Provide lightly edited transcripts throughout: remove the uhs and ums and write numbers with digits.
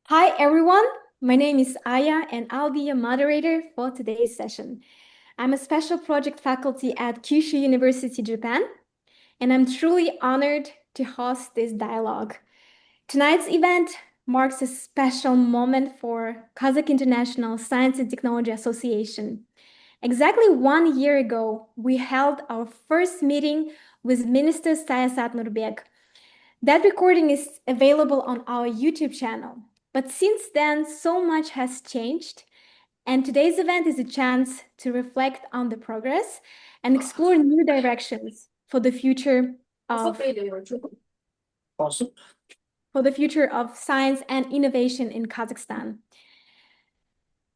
Hi everyone, my name is Aya and I'll be your moderator for today's session. I'm a special project faculty at Kyushu University, Japan, and I'm truly honored to host this dialogue. Tonight's event marks a special moment for Kazakh International Science and Technology Association. Exactly 1 year ago, we held our first meeting with Minister Sayasat Nurbek. That recording is available on our YouTube channel. But since then, so much has changed, and today's event is a chance to reflect on the progress and explore new directions for the future of science and innovation in Kazakhstan.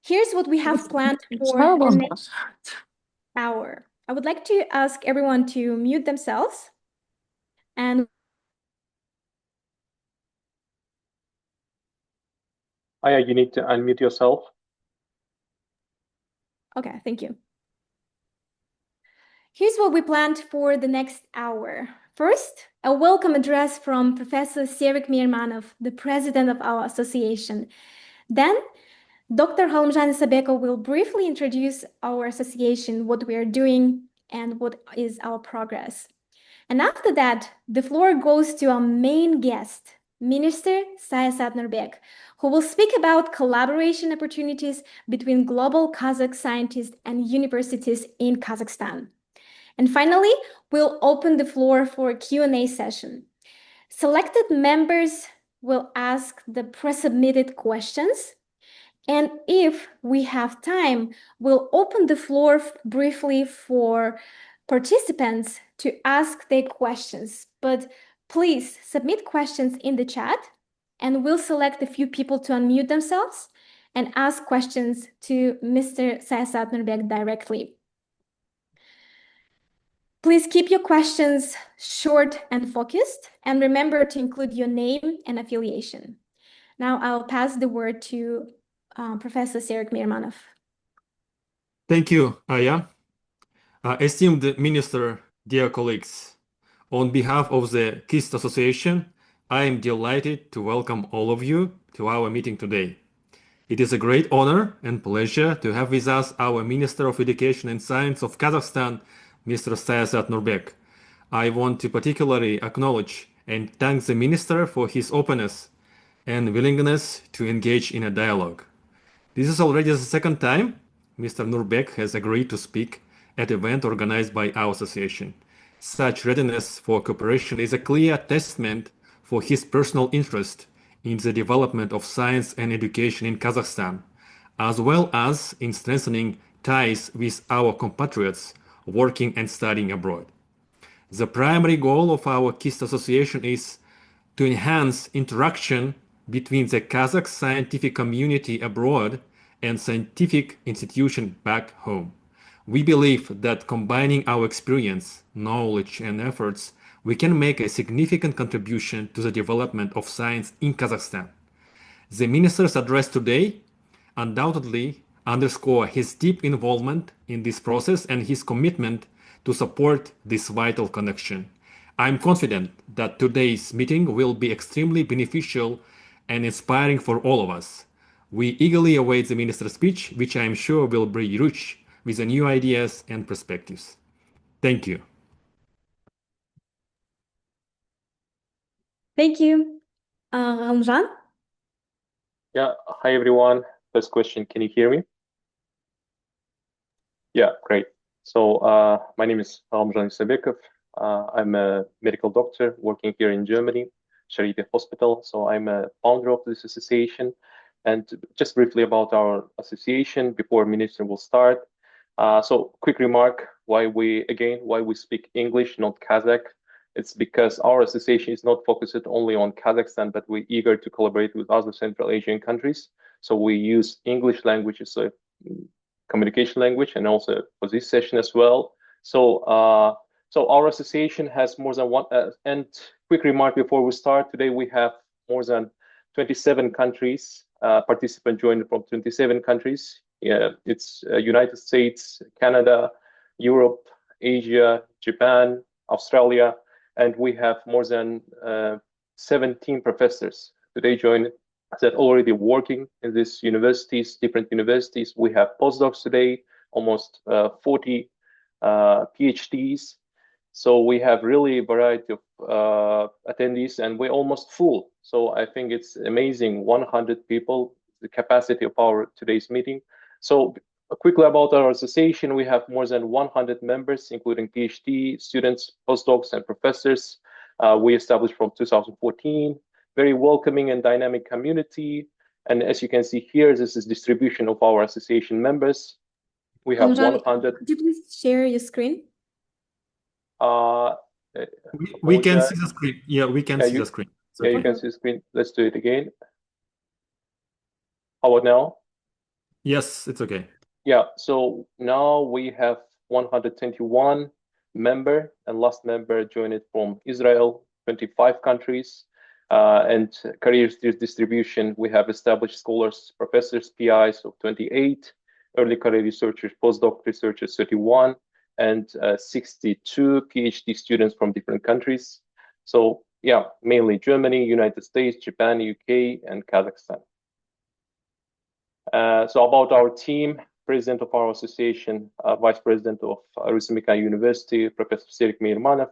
Here's what we have planned for the next hour. I would like to ask everyone to mute themselves and Aya, you need to unmute yourself. okay, thank you. Here's what we planned for the next hour. First, a welcome address from Professor Serik Mirmanov, the president of our association. Then, Dr. Halmjan Isabeko will briefly introduce our association, what we are doing, and what is our progress. And after that, the floor goes to our main guest, Minister Sayasat Nurbek, who will speak about collaboration opportunities between global Kazakh scientists and universities in Kazakhstan. And finally, we'll open the floor for a Q&A session. Selected members will ask the pre-submitted questions. And if we have time, we'll open the floor briefly for participants to ask their questions. But please submit questions in the chat, and we'll select a few people to unmute themselves and ask questions to Mr. Sayasat Nurbek directly. Please keep your questions short and focused, and remember to include your name and affiliation. Now I'll pass the word to Professor Serik Mirmanov. Thank you, Aya. Esteemed Minister, dear colleagues, on behalf of the KIST Association, I am delighted to welcome all of you to our meeting today. It is a great honor and pleasure to have with us our Minister of Education and Science of Kazakhstan, Mr. Sayasat Nurbek. I want to particularly acknowledge and thank the Minister for his openness and willingness to engage in a dialogue. This is already the second time Mr. Nurbek has agreed to speak at an event organized by our association. Such readiness for cooperation is a clear testament for his personal interest in the development of science and education in Kazakhstan, as well as in strengthening ties with our compatriots working and studying abroad. The primary goal of our KIST association is to enhance interaction between the Kazakh scientific community abroad and scientific institutions back home. We believe that combining our experience, knowledge, and efforts, we can make a significant contribution to the development of science in Kazakhstan. The minister's address today undoubtedly underscores his deep involvement in this process and his commitment to support this vital connection. I'm confident that today's meeting will be extremely beneficial and inspiring for all of us. We eagerly await the minister's speech, which I am sure will be rich with the new ideas and perspectives. Thank you. Thank you. Halmjan? Yeah, hi everyone. First question, can you hear me? Yeah, great. So my name is Halmjan Isabekov. I'm a medical doctor working here in Germany, Charité Hospital. So I'm a founder of this association. And just briefly about our association before Minister will start. So quick remark, why we speak English, not Kazakh. It's because our association is not focused only on Kazakhstan, but we're eager to collaborate with other Central Asian countries. So we use English language as a communication language and also for this session as well. So our association has more than one, and quick remark before we start, today we have more than 27 countries, participants joined from 27 countries. Yeah, it's United States, Canada, Europe, Asia, Japan, Australia, and we have more than 17 professors today joined that already working in these universities, different universities. We have postdocs today, almost 40 PhDs. So we have really a variety of attendees, and we're almost full. So I think it's amazing, 100 people, the capacity of our today's meeting. So quickly about our association, we have more than 100 members, including PhD students, postdocs, and professors. We established from 2014, very welcoming and dynamic community. And as you can see here, this is distribution of our association members. We have 100. Could you please share your screen? We can see the screen. Yeah, we can see the screen. Yeah, you can see the screen. Let's do it again. How about now? Yes, it's okay. Yeah, so now we have 121 member, and last member joined it from Israel, 25 countries. And career distribution, we have established scholars, professors, PIs of 28, early career researchers, postdoc researchers 31, and 62 PhD students from different countries. So yeah, mainly Germany, United States, Japan, UK, and Kazakhstan. So about our team, president of our association, vice president of Rusmika University, Professor Serik Meirmanov.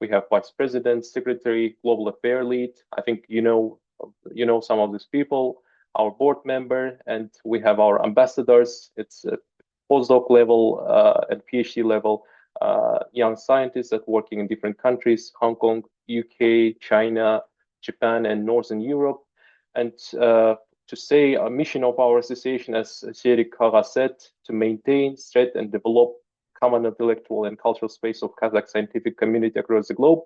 We have vice president, secretary, global affair lead. I think you know some of these people, our board member, and we have our ambassadors. It's postdoc level and PhD level young scientists that working in different countries, Hong Kong, UK, China, Japan, and Northern Europe. And to say a mission of our association, as Serik said, to maintain, spread, and develop common intellectual and cultural space of Kazakh scientific community across the globe,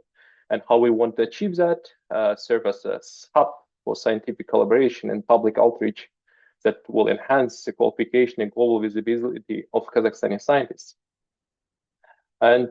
and how we want to achieve that, serve as a hub for scientific collaboration and public outreach that will enhance the qualification and global visibility of Kazakhstani scientists. And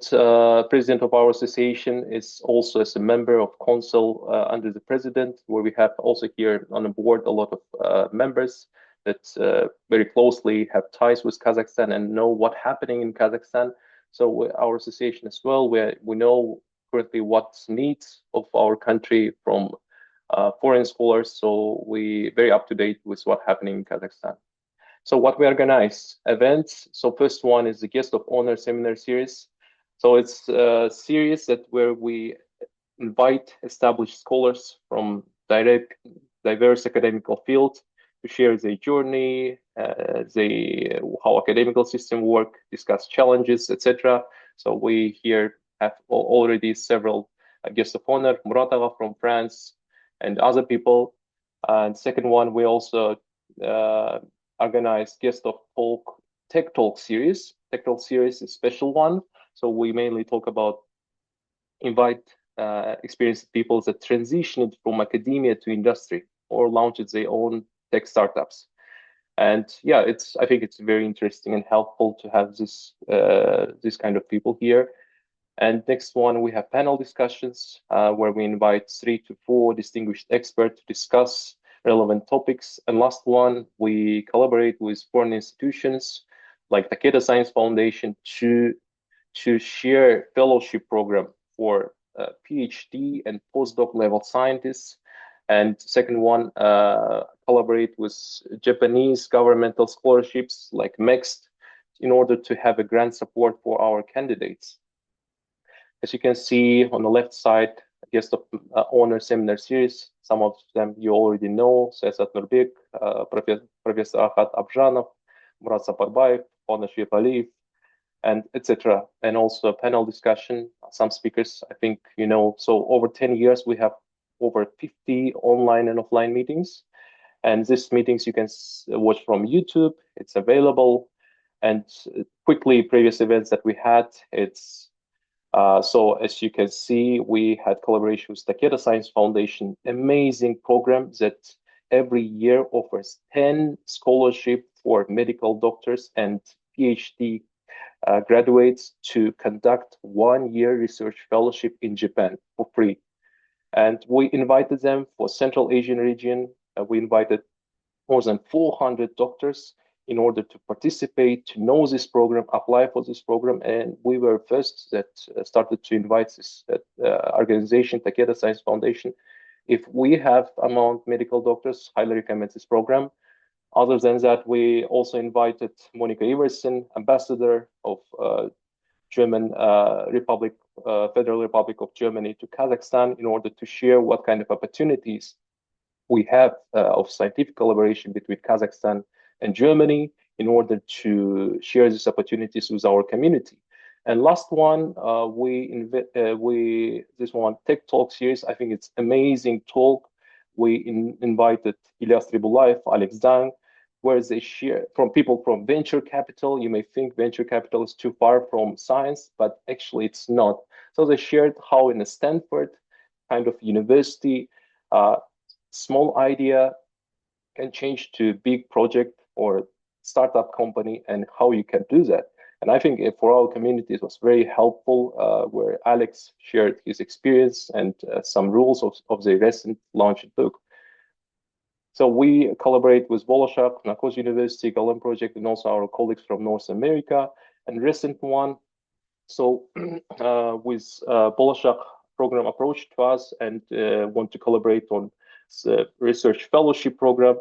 president of our association is also as a member of council under the president, where we have also here on the board a lot of members that very closely have ties with Kazakhstan and know what's happening in Kazakhstan. So our association as well, we know currently what's needs of our country from foreign scholars. So we very up to date with what's happening in Kazakhstan. So what we organize events. So first one is the guest of honor seminar series. So it's a series that where we invite established scholars from diverse academical fields to share their journey, how academical system work, discuss challenges, etc. So we here have already several guests of honor, Muratova from France, and other people. And second one, we also organize guest of talk, tech talk series. Tech talk series is a special one. So we mainly talk about invite experienced people that transitioned from academia to industry or launched their own tech startups. And yeah, I think it's very interesting and helpful to have this kind of people here. And next one, we have panel discussions where we invite 3 to 4 distinguished experts to discuss relevant topics. And last one, we collaborate with foreign institutions like Takeda Science Foundation to share fellowship program for PhD and postdoc level scientists. And second one, collaborate with Japanese governmental scholarships like MEXT in order to have a grant support for our candidates. As you can see on the left side, guest of honor seminar series. Some of them you already know: Sayasat Nurbek, Professor Ahad Abjanov, Murat Saparbayev, Honor Shvepaliyev, and etc. And also a panel discussion. Some speakers, I think you know. So over 10 years, we have over 50 online and offline meetings. And these meetings you can watch from YouTube. It's available. And quickly, previous events that we had, so as you can see, we had collaboration with Takeda Science Foundation, amazing program that every year offers 10 scholarship for medical doctors and PhD graduates to conduct 1-year research fellowship in Japan for free. And we invited them for Central Asian region. We invited more than 400 doctors in order to participate, to know this program, apply for this program. And we were first that started to invite this organization, Takeda Science Foundation, if we have among medical doctors, highly recommend this program. Other than that, we also invited Monica Iversen, ambassador of German Republic, Federal Republic of Germany to Kazakhstan in order to share what kind of opportunities we have of scientific collaboration between Kazakhstan and Germany in order to share these opportunities with our community. And last one, this one Tech Talk series. I think it's amazing talk. We invited Ilyas Tribulayev, Alex Dang, where they share from people from venture capital. You may think venture capital is too far from science, but actually it's not. So they shared how in a Stanford kind of university, small idea can change to big project or startup company and how you can do that. And I think for our community, it was very helpful where Alex shared his experience and some rules of the recent launched book. So we collaborate with Bolashak, Narcos University, Golem Project, and also our colleagues from North America. And recent one, so with Bolashak program approached to us and want to collaborate on research fellowship program,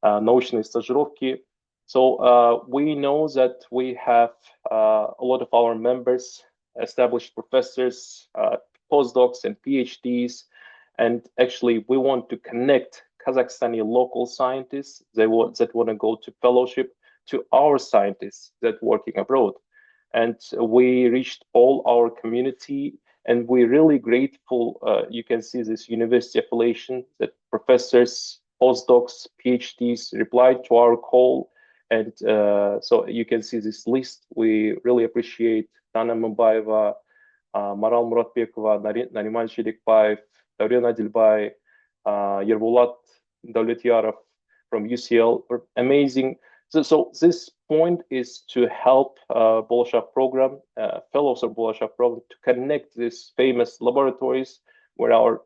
научные стажировки. So we know that we have a lot of our members, established professors, postdocs, and PhDs, and actually we want to connect Kazakhstani local scientists that want to go to fellowship to our scientists that working abroad. And we reached all our community, and we're really grateful. You can see this university affiliation that professors, postdocs, PhDs replied to our call. And so you can see this list. We really appreciate Dana Mumbaeva, Maral Muratbekova, Nariman Shirikbaev, Daurian Adilbay, Yerbulat Davletyarov from UCL. Amazing. So this point is to help Bolashak program, fellows of Bolashak program, to connect these famous laboratories where our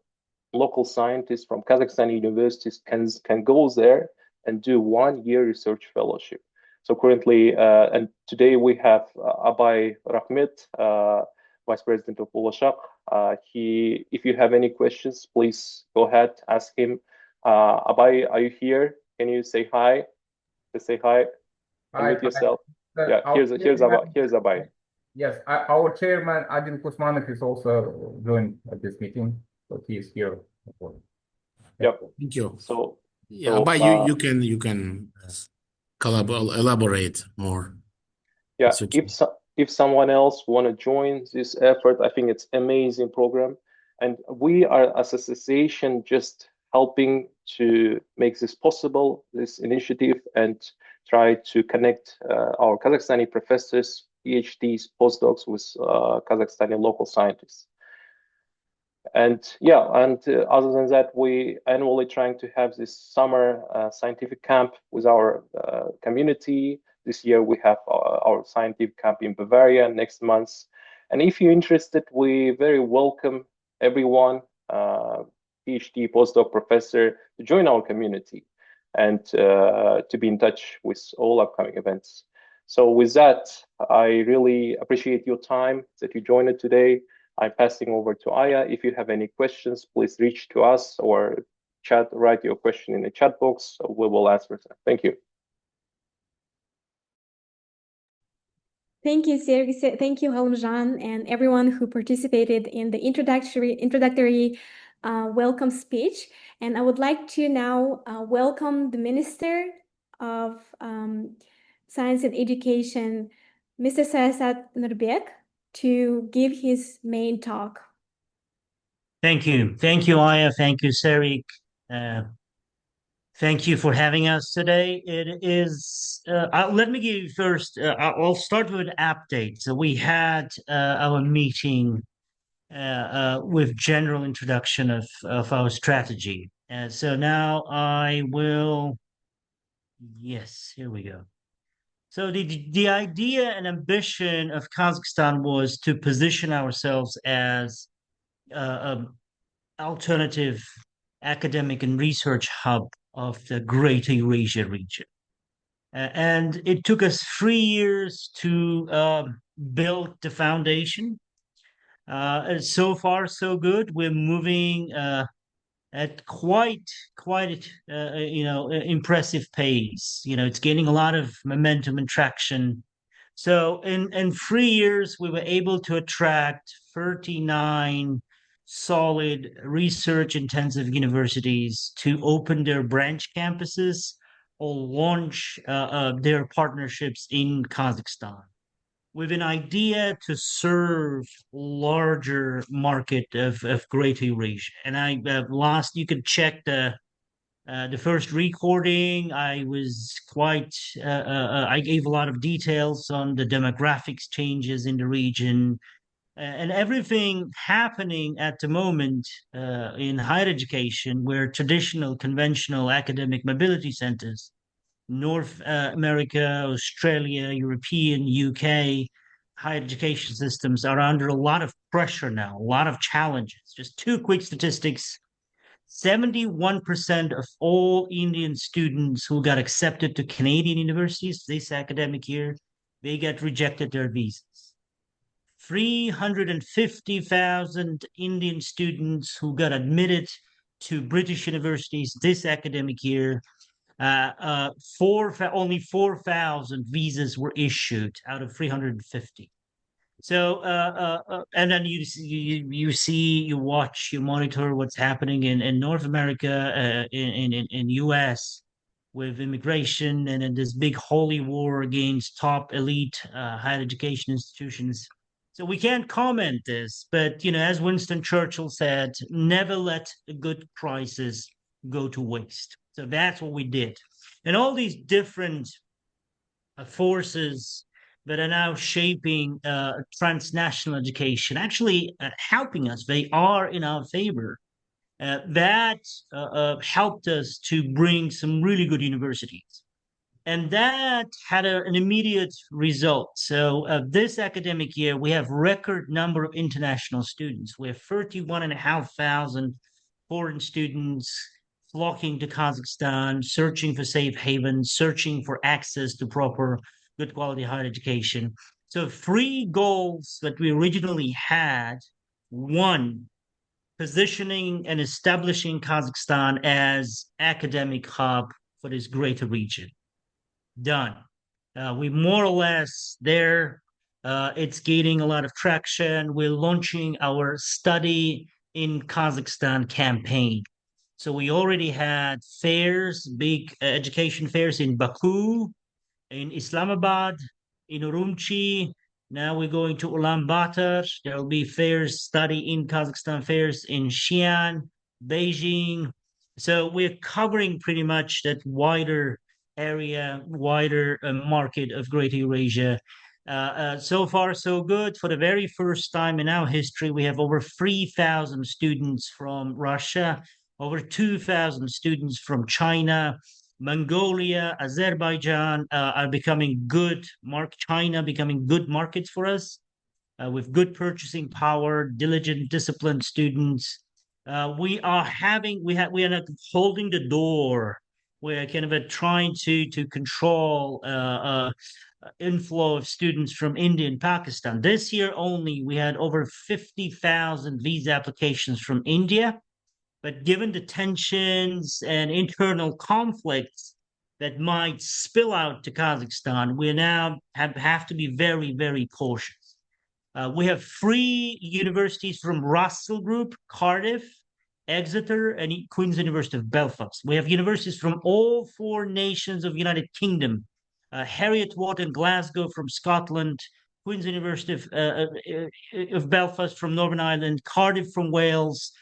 local scientists from Kazakhstani universities can go there and do 1 year research fellowship. So currently, and today we have Abay Rahmet, Vice President of Bolashak. If you have any questions, please go ahead, ask him. Abay, are you here? Can you say hi? Just say hi. Unmute yourself. Yeah, here's Abay. Yes, our chairman Adil Kusmanov is also joined at this meeting, so he is here. Yep. Thank you. So yeah, but you can elaborate more. Yeah, if someone else want to join this effort, I think it's amazing program, and we are as association just helping to make this possible, this initiative, and try to connect our Kazakhstani professors, PhDs, postdocs with Kazakhstani local scientists. And yeah, and other than that, we annually trying to have this summer scientific camp with our community. This year we have our scientific camp in Bavaria next month. And if you're interested, we very welcome everyone, PhD, postdoc, professor, to join our community and to be in touch with all upcoming events. So with that, I really appreciate your time that you joined it today. I'm passing over to Aya. If you have any questions, please reach to us or write your question in the chat box. We will answer them. Thank you. Thank you, Sergey. Thank you, Halmjan, and everyone who participated in the introductory welcome speech. And I would like to now welcome the Minister of Science and Education, Mr. Sayasat Nurbek, to give his main talk. Thank you. Thank you, Aya. Thank you, Serik. Thank you for having us today. It is, let me give you first, I'll start with an update. So we had our meeting with general introduction of our strategy. So now I will, yes, here we go. So the idea and ambition of Kazakhstan was to position ourselves as an alternative academic and research hub of the Greater Eurasia region. And it took us 3 years to build the foundation. So far, so good. We're moving at quite impressive pace. It's gaining a lot of momentum and traction. So in 3 years, we were able to attract 39 solid research intensive universities to open their branch campuses or launch their partnerships in Kazakhstan with an idea to serve larger market of Greater Eurasia. And you could check the first recording. I was I gave a lot of details on the demographics changes in the region and everything happening at the moment in higher education, where traditional, conventional academic mobility centers, North America, Australia, European, UK, higher education systems are under a lot of pressure now, a lot of challenges. Just two quick statistics. 71% of all Indian students who got accepted to Canadian universities this academic year, they get rejected their visas. 350,000 Indian students who got admitted to British universities this academic year, only 4,000 visas were issued out of 350. So, and then you watch, you monitor what's happening in North America, in US with immigration, and then this big holy war against top elite higher education institutions. So we can't comment this, but as Winston Churchill said, never let a good crisis go to waste. So that's what we did, and all these different forces that are now shaping transnational education, actually helping us. They are in our favor. That helped us to bring some really good universities. And that had an immediate result. So this academic year, we have record number of international students. We have 31,500 foreign students flocking to Kazakhstan, searching for safe havens, searching for access to proper good quality higher education. So 3 goals that we originally had: one, positioning and establishing Kazakhstan as academic hub for this greater region. Done. We more or less there. It's gaining a lot of traction. We're launching our Study in Kazakhstan campaign. So we already had fairs, big education fairs in Baku, in Islamabad, in Urumqi. Now we're going to Ulaanbaatar. There will be fairs, Study in Kazakhstan fairs in Xi'an, Beijing. So we're covering pretty much that wider area, wider market of Greater Eurasia. So far, so good. For the very first time in our history, we have over 3,000 students from Russia, over 2,000 students from China, Mongolia, Azerbaijan are becoming good. China becoming good markets for us with good purchasing power, diligent, disciplined students. We are not holding the door. We're kind of trying to control inflow of students from India and Pakistan. This year only, we had over 50,000 visa applications from India. But given the tensions and internal conflicts that might spill out to Kazakhstan, we now have to be very, very cautious. We have 3 universities from Russell Group, Cardiff, Exeter, and Queen's University of Belfast. We have universities from all 4 nations of United Kingdom, Heriot-Watt in Glasgow from Scotland, Queen's University of Belfast from Northern Ireland, Cardiff from Wales,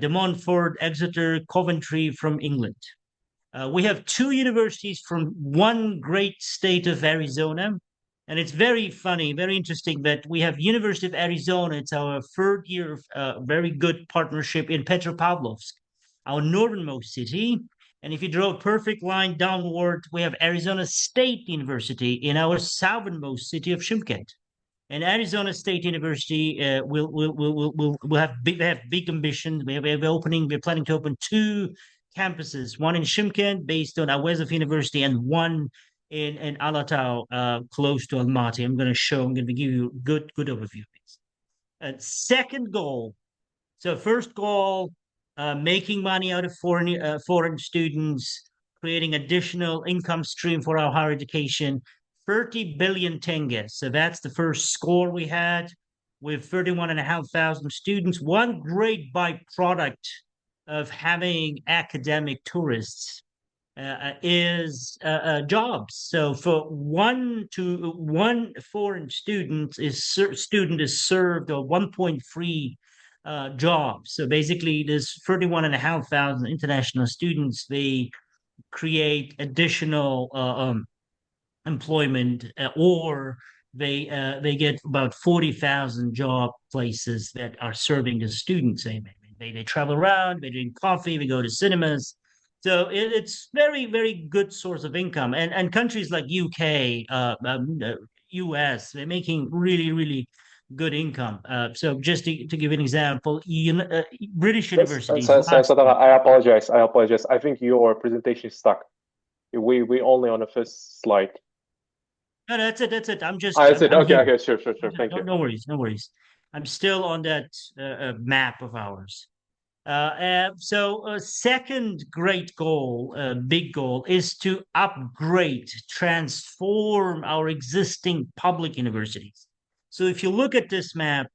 De Montfort, Exeter, Coventry from England. We have 2 universities from one great state of Arizona. And it's very funny, very interesting that we have University of Arizona. It's our 3rd year of very good partnership in Petropavlovsk, our northernmost city. And if you draw a perfect line downward, we have Arizona State University in our southernmost city of Shymkent. And Arizona State University will have big ambitions. We're planning to open 2 campuses, one in Shymkent based on Awezov University and one in Alatau, close to Almaty. I'm going to give you a good overview of this. Second goal. So first goal, making money out of foreign students, creating additional income stream for our higher education. 30 billion tenge. So that's the first score we had with 31,500 students. One great byproduct of having academic tourists is jobs. So for one foreign student is served or 1.3 jobs. So basically, there's 31,500 international students. They create additional employment, or they get about 40,000 job places that are serving the students. They travel around, they drink coffee, they go to cinemas. So it's very good source of income. And countries like UK, US, they're making really good income. So just to give an example, British universities. Sayasat, I apologize. I think your presentation is stuck. We only on the first slide. No, that's it. I'm just. That's it. I'm Okay, here. sure. Thank you. No worries. I'm still on that map of ours. So a second great goal, big goal, is to upgrade, transform our existing public universities. So if you look at this map,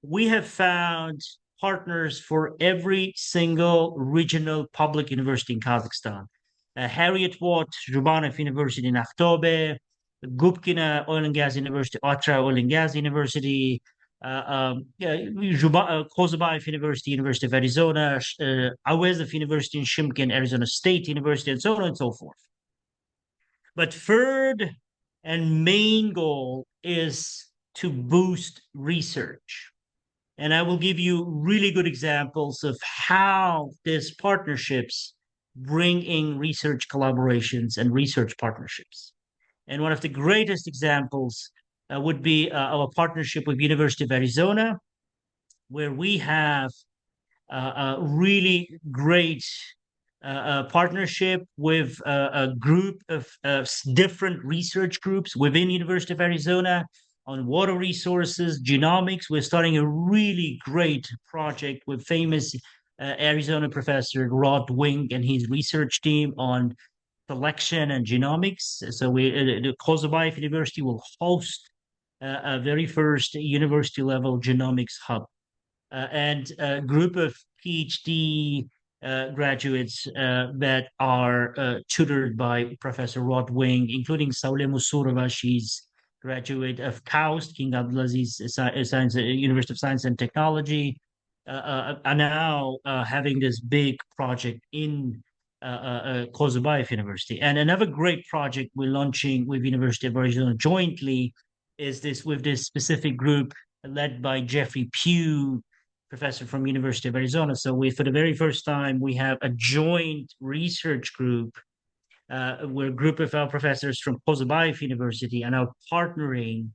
we have found partners for every single regional public university in Kazakhstan. Harriet Watt Zhubanov University in Aktobe, Gubkina Oil and Gas University, Atra Oil and Gas University, Qazaq University, University of Arizona, Awezov University in Shimkin, Arizona State University, and so on and so forth. But third and main goal is to boost research. And I will give you really good examples of how these partnerships bring in research collaborations and research partnerships. And one of the greatest examples would be our partnership with University of Arizona, where we have a really great partnership with a group of different research groups within University of Arizona on water resources, genomics. We're starting a really great project with famous Arizona professor Rod Wing and his research team on selection and genomics. So the Qazaq University will host a very first university level genomics hub. And a group of PhD graduates that are tutored by Professor Rod Wing, including Saule Musurova. She's graduate of KAUST, King Abdulaziz Science, University of Science and Technology, are now having this big project in Qazaq University. And another great project we're launching with University of Arizona jointly is this with this specific group led by Jeffrey Pugh, professor from University of Arizona. So for the very first time, we have a joint research group where a group of our professors from Qazaq University are now partnering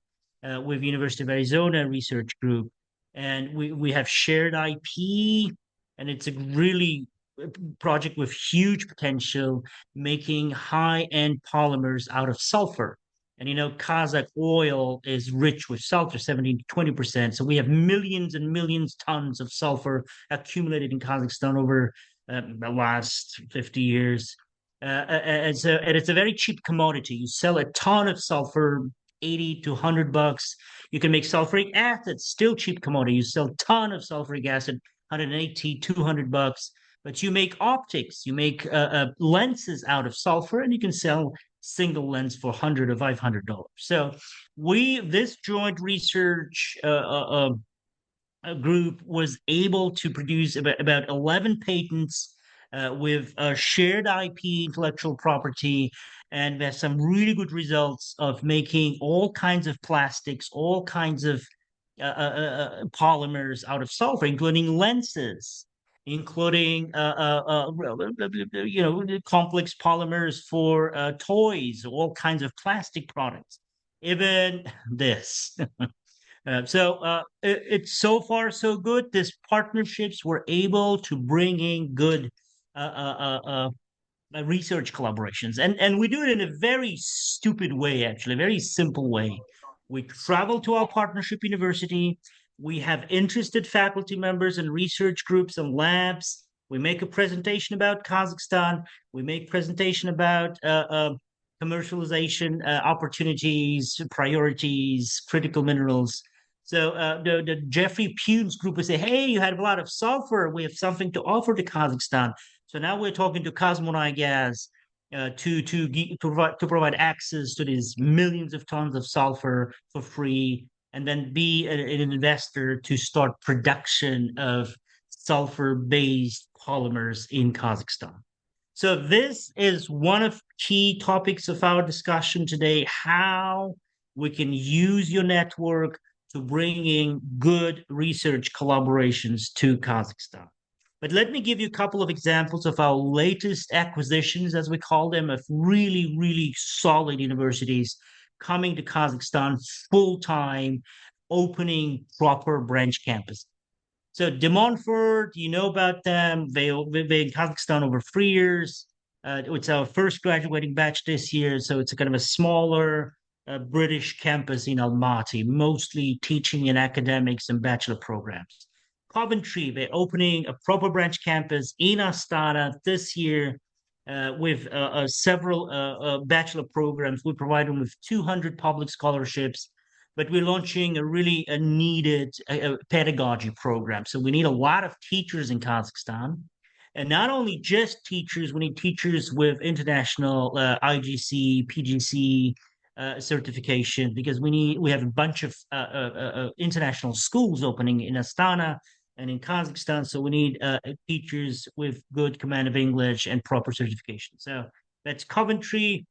with University of Arizona research group. And we have shared IP, and it's a really project with huge potential, making high-end polymers out of sulfur. And Kazakh oil is rich with sulfur, 17 to 20%. So we have millions and millions tons of sulfur accumulated in Kazakhstan over the last 50 years. And it's a very cheap commodity. You sell a ton of sulfur, 80 to $100. You can make sulfuric acid, still cheap commodity. You sell a ton of sulfuric acid, 180, $200. But you make optics, you make lenses out of sulfur, and you can sell single lens for $100 or $500. So this joint research group was able to produce about 11 patents with shared IP, intellectual property, and there's some really good results of making all kinds of plastics, all kinds of polymers out of sulfur, including lenses, including complex polymers for toys, all kinds of plastic products, even this. So it's so far so good. These partnerships were able to bring in good research collaborations, and we do it in a very stupid way, actually, a very simple way. We travel to our partnership university. We have interested faculty members and research groups and labs. We make a presentation about Kazakhstan. We make presentation about commercialization opportunities, priorities, critical minerals. So the Jeffrey Pune's group would say, hey, you had a lot of sulfur. We have something to offer to Kazakhstan. So now we're talking to Kazmunaygaz to provide access to these millions of tons of sulfur for free, and then be an investor to start production of sulfur-based polymers in Kazakhstan. So this is one of key topics of our discussion today, how we can use your network to bring in good research collaborations to Kazakhstan. But let me give you a couple of examples of our latest acquisitions, as we call them, of really, really solid universities coming to Kazakhstan full-time, opening proper branch campus. So De Montfort, you know about them. They're in Kazakhstan over 3 years. It's our first graduating batch this year. So it's a kind of a smaller British campus in Almaty, mostly teaching in academics and bachelor programs. Coventry, they're opening a proper branch campus in Astana this year with several bachelor programs. We provide them with 200 public scholarships, but we're launching a really needed pedagogy program. So we need a lot of teachers in Kazakhstan. And not only just teachers, we need teachers with international IGC, PGC certification, because we have a bunch of international schools opening in Astana and in Kazakhstan. So we need teachers with good command of English and proper certification. So that's Coventry.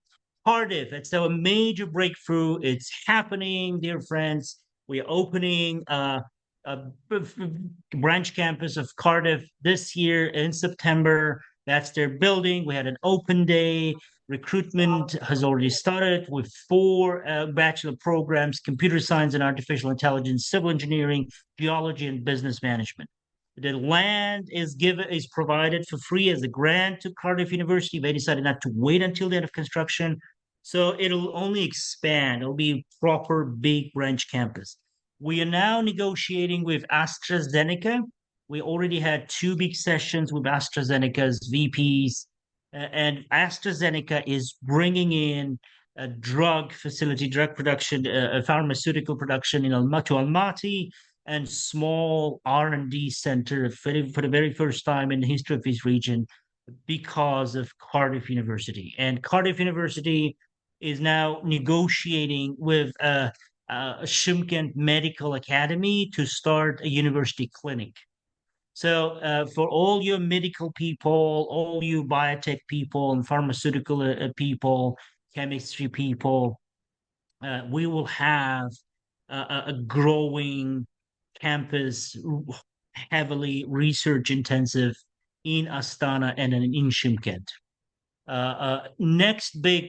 Cardiff, it's our major breakthrough. It's happening, dear friends. We're opening a branch campus of Cardiff this year in September. That's their building. We had an open day. Recruitment has already started with 4 bachelor programs: computer science and artificial intelligence, civil engineering, geology, and business management. The land is provided for free as a grant to Cardiff University. They decided not to wait until the end of construction. So it'll only expand. It'll be a proper big branch campus. We are now negotiating with AstraZeneca. We already had 2 big sessions with AstraZeneca's VPs, and AstraZeneca is bringing in a drug facility, drug production, pharmaceutical production in Almaty, and small R&D center for the very first time in the history of this region because of Cardiff University. And Cardiff University is now negotiating with Shymkent Medical Academy to start a university clinic. So for all your medical people, all you biotech people and pharmaceutical people, chemistry people, we will have a growing campus, heavily research intensive in Astana and in Shymkent. Next big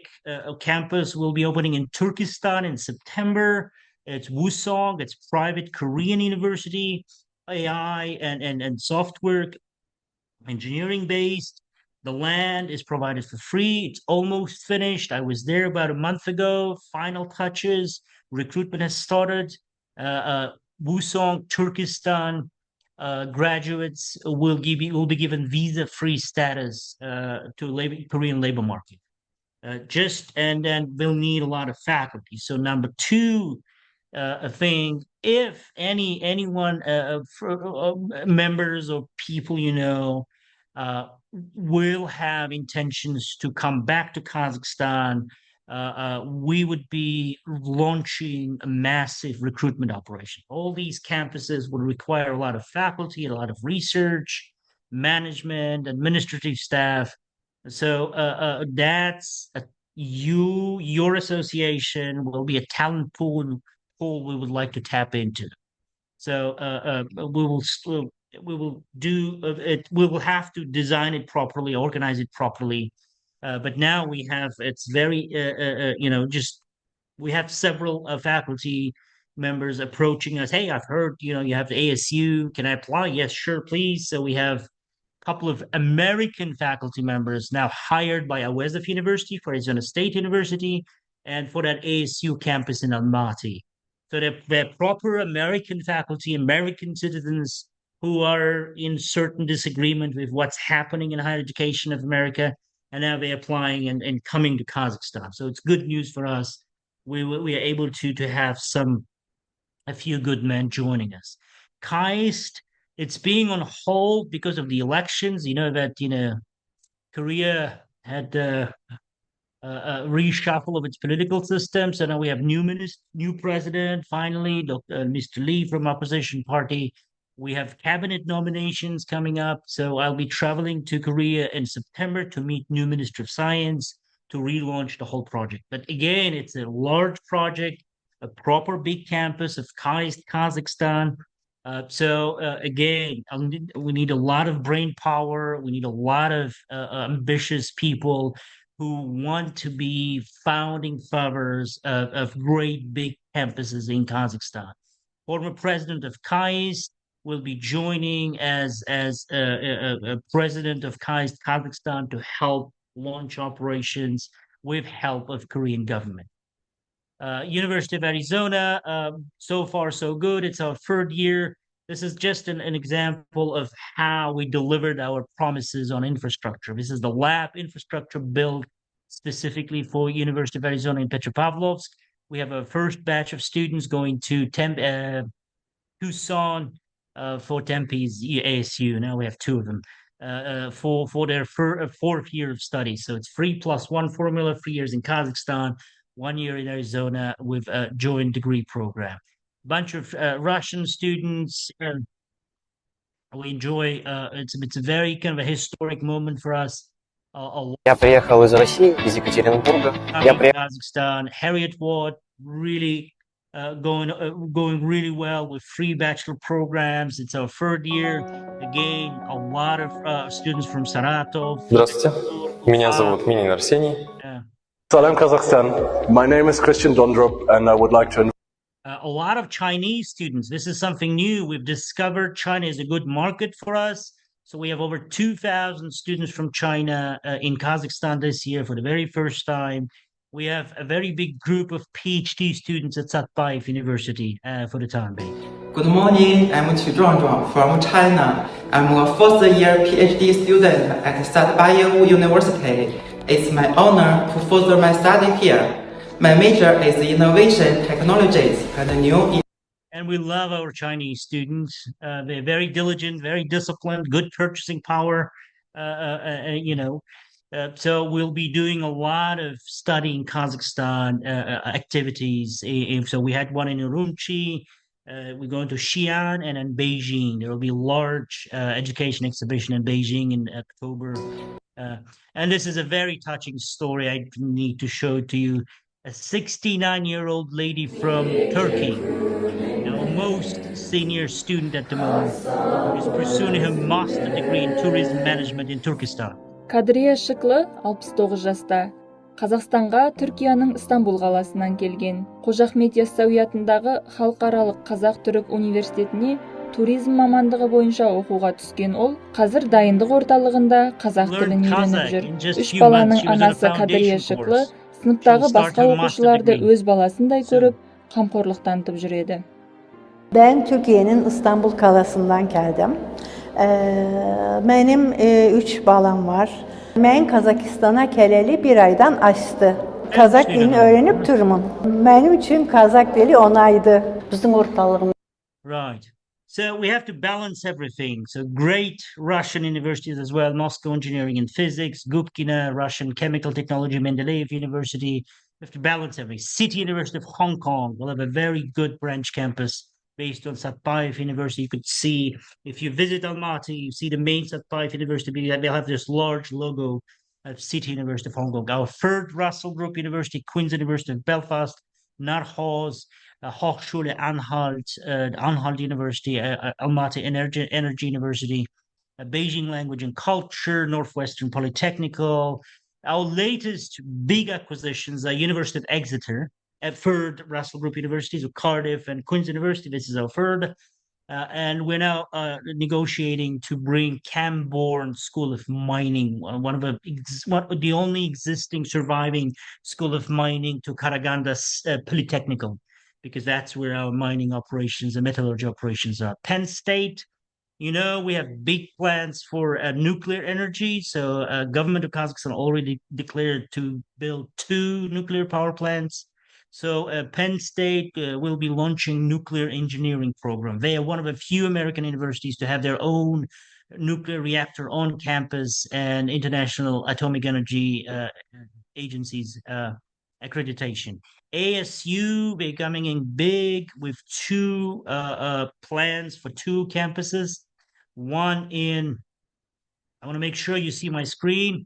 campus will be opening in Turkestan in September. It's Wusong. It's private Korean university, AI and software engineering based. The land is provided for free. It's almost finished. I was there about a month ago. Final touches. Recruitment has started. Wusong, Turkestan graduates will be given visa-free status to Korean labor market. And then they'll need a lot of faculty. So number 2 thing, if anyone members or people will have intentions to come back to Kazakhstan, we would be launching a massive recruitment operation. All these campuses would require a lot of faculty, a lot of research, management, administrative staff. So that's your association will be a talent pool we would like to tap into. So we will do it. We will have to design it properly, organize it properly. But now we have, it's very, we have several faculty members approaching us. Hey, I've heard, you have the ASU. Can I apply? Yes, sure, please. So we have a couple of American faculty members now hired by Awezov University for Arizona State University and for that ASU campus in Almaty. So they're proper American faculty, American citizens who are in certain disagreement with what's happening in higher education of America, and now they're applying and coming to Kazakhstan. So it's good news for us. We are able to have a few good men joining us. KAIST, it's being on hold because of the elections. You know that Korea had a reshuffle of its political system, so now we have new president. Finally, Mr. Lee from opposition party. We have cabinet nominations coming up, so I'll be traveling to Korea in September to meet new Minister of Science to relaunch the whole project. But again, it's a large project, a proper big campus of KAIST, Kazakhstan. Again, we need a lot of brain power. We need a lot of ambitious people who want to be founding fathers of great big campuses in Kazakhstan. Former president of KAIST will be joining as a president of KAIST Kazakhstan to help launch operations with help of Korean government. University of Arizona, so far so good. It's our third year. This is just an example of how we delivered our promises on infrastructure. This is the lab infrastructure built specifically for University of Arizona in Petropavlovsk. We have a first batch of students going to Tucson for Tempe's ASU. Now we have two of them for their fourth year of study. So it's 3+1 formula, 3 years in Kazakhstan, 1 year in Arizona with a joint degree program. Bunch of Russian students. We enjoy. It's a very kind of a historic moment for us. Я приехал из России, из Екатеринбурга. Kazakhstan, Harriet Ward, really going really well with 3 bachelor programs. It's our third year. Again, a lot of students from Saratov. Здравствуйте, меня зовут Минин Арсений. Salam Kazakhstan. My name is Christian Dondrup, and I would like to a lot of Chinese students. This is something new. We've discovered China is a good market for us. So we have over 2,000 students from China in Kazakhstan this year for the very first time. We have a very big group of PhD students at Satpayev University for the time being. Good morning, I'm Qu Zhuangzhuang from China. I'm a first-year PhD student at Satpayev University. It's my honor to further my study here. My major is innovation technologies and new. And we love our Chinese students. They're very diligent, very disciplined, good purchasing power. So we'll be doing a lot of study in Kazakhstan activities. So we had one in Urumqi. We're going to Xi'an and in Beijing. There will be a large education exhibition in Beijing in October. And this is a very touching story I need to show to you. A 69-year-old lady from Turkey, most senior student at the moment, is pursuing her master degree in tourism management in Turkestan. Kadriye Şıklı 69 жаста. Қазақстанға Түркияның Стамбул қаласынан келген. Қожа Ахмет Яссауи атындағы Халықаралық Қазақ-Түрік университетіне туризм мамандығы бойынша оқуға түскен ол, қазір дайындық орталығында қазақ тілін үйреніп жүр. 3 баланың анасы Kadriye Şıklı sınıftағы басқа оқушыларды өз баласындай көріп, қамқорлық жүреді. Ben Türkiye'nin İstanbul Kalası'ndan geldim. Benim 3 balam var. Ben Kazakistan'a geleli 1 aydan aştı. Kazak dilini öğrenip durumun. Benim için Kazak dili onaydı. Bizim ortalığımız. Right. So we have to balance everything. So great Russian universities as well, Moscow Engineering and Physics, Gubkina, Russian Chemical Technology, Mendeleev University. We have to balance everything. City University of Hong Kong will have a very good branch campus based on Satpayev University. You could see, if you visit Almaty, you see the main Satpayev University, they'll have this large logo of City University of Hong Kong. Our third Russell Group University, Queen's University of Belfast, Narhoz, Hochschule Anhalt, Anhalt University, Almaty Energy University, Beijing Language and Culture, Northwestern Polytechnical. Our latest big acquisitions are University of Exeter, at third Russell Group Universities of Cardiff and Queen's University. This is our third. And we're now negotiating to bring Camborne School of Mining, one of the only existing surviving School of Mining, to Karaganda Polytechnical, because that's where our mining operations and metallurgy operations are. Penn State, We have big plans for nuclear energy. So government of Kazakhstan already declared to build 2 nuclear power plants. So Penn State will be launching nuclear engineering program. They are one of a few American universities to have their own nuclear reactor on campus, and International Atomic Energy Agency's accreditation. ASU becoming big with 2 plans for 2 campuses. One in, I want to make sure you see my screen.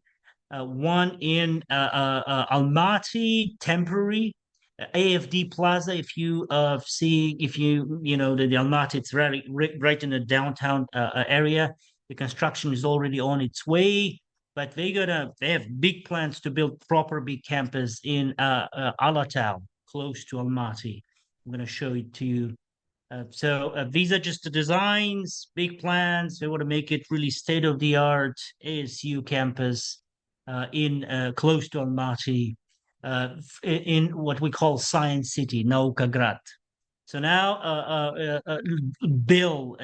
One in Almaty, temporary. AFD Plaza, if you see, the Almaty, it's right in the downtown area. The construction is already on its way, but they have big plans to build proper big campus in Alatau, close to Almaty. I'm going to show it to you. So these are just the designs, big plans. They want to make it really state-of-the-art ASU campus in close to Almaty, in what we call Science City, Naukograd. So now a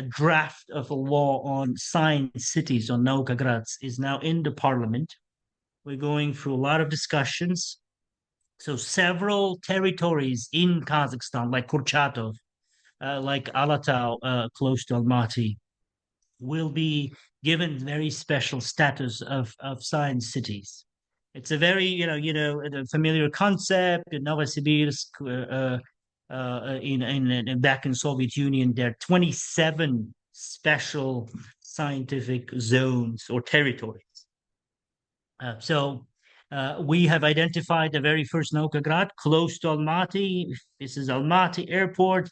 draft of a law on science cities, on Naukograds, is now in the parliament. We're going through a lot of discussions. So several territories in Kazakhstan, like Kurchatov, like Alatau, close to Almaty, will be given very special status of science cities. It's a very familiar concept. In Novosibirsk, back in Soviet Union, there are 27 special scientific zones or territories. So we have identified the very first Naukograd close to Almaty. This is Almaty Airport.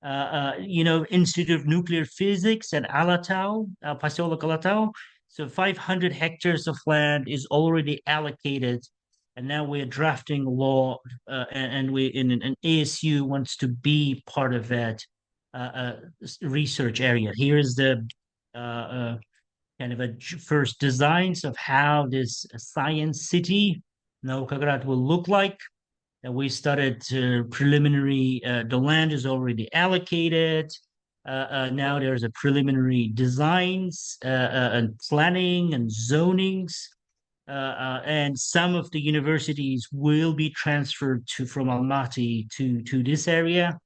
Institute of Nuclear Physics at Alatau, Posyolok Alatau. So 500 hectares of land is already allocated, and now we're drafting a law, and an ASU wants to be part of that research area. Here is the kind of a first designs of how this science city, Naukograd, will look like. And we started preliminary, the land is already allocated. Now there's a preliminary designs and planning and zonings. And some of the universities will be transferred from Almaty to this area,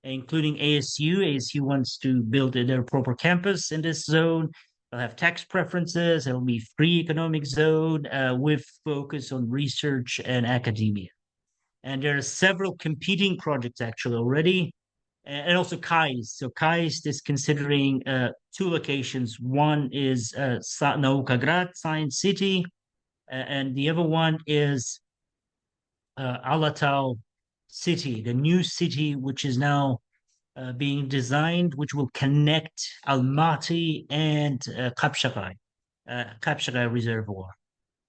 including ASU. ASU wants to build their proper campus in this zone. They'll have tax preferences. It'll be free economic zone with focus on research and academia. And there are several competing projects actually already, and also KAIST. So KAIST is considering 2 locations. One is Naukograd, Science City, and the other one is Alatau City, the new city which is now being designed, which will connect Almaty and Kapshagay Reservoir.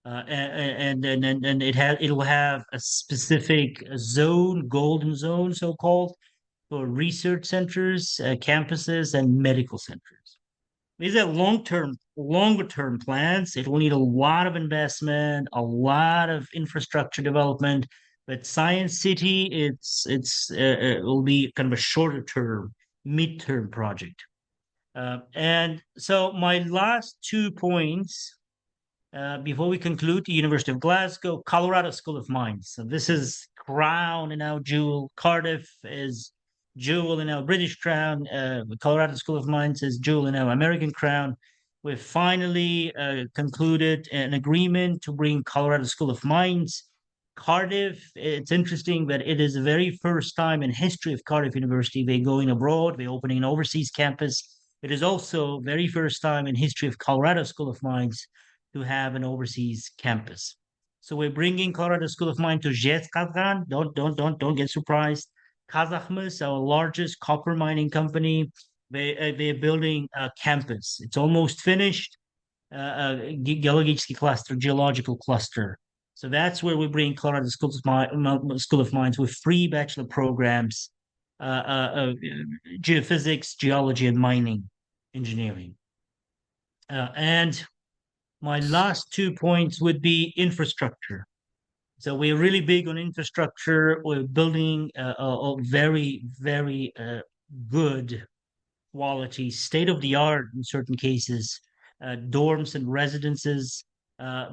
And it'll have a specific zone, golden zone, so-called, for research centers, campuses, and medical centers. These are longer-term plans. It will need a lot of investment, a lot of infrastructure development. But Science City, it will be kind of a shorter-term, mid-term project. And so my last 2 points. Before we conclude, the University of Glasgow, Colorado School of Mines. So this is crown and now jewel. Cardiff is jewel and now British crown. Colorado School of Mines is jewel and now American crown. We've finally concluded an agreement to bring Colorado School of Mines. Cardiff, it's interesting that it is the very first time in history of Cardiff University they're going abroad, they're opening an overseas campus. It is also very first time in history of Colorado School of Mines to have an overseas campus. So we're bringing Colorado School of Mines to Zhezkazgan. Don't get surprised. Kazakhmys, our largest copper mining company, they're building a campus. It's almost finished. Geological cluster. So that's where we bring Colorado School of Mines with free bachelor programs, geophysics, geology, and mining engineering. And my last 2 points would be infrastructure. So we're really big on infrastructure. We're building a very, very good quality, state-of-the-art in certain cases, dorms and residences,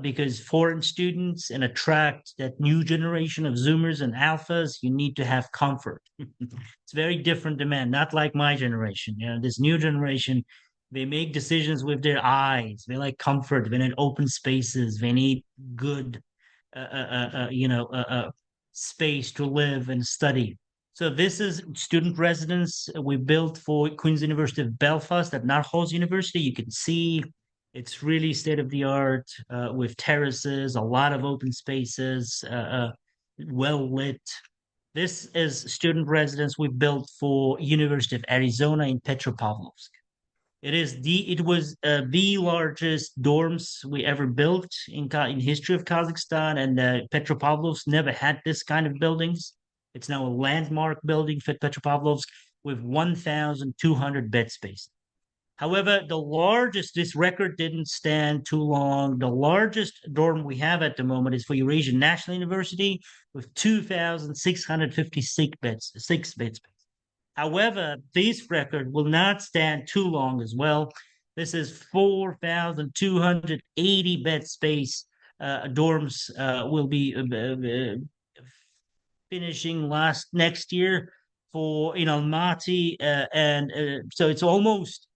because foreign students and attract that new generation of Zoomers and Alphas, you need to have comfort. It's very different demand, not like my generation. This new generation, they make decisions with their eyes. They like comfort. They need open spaces. They need good, space to live and study. So this is student residence we built for Queen's University of Belfast at Narhos University. You can see it's really state of the art with terraces, a lot of open spaces, well lit. This is student residence we built for University of Arizona in Petropavlovsk. It was the largest dorms we ever built in history of Kazakhstan, and Petropavlovsk never had this kind of buildings. It's now a landmark building for Petropavlovsk with 1,200 bed space. However, this record didn't stand too long. The largest dorm we have at the moment is for Eurasian National University with 2,656 beds, 6 beds. However, this record will not stand too long as well. This is 4,280 bed space. Dorms will be finishing next year in Almaty, and so it's almost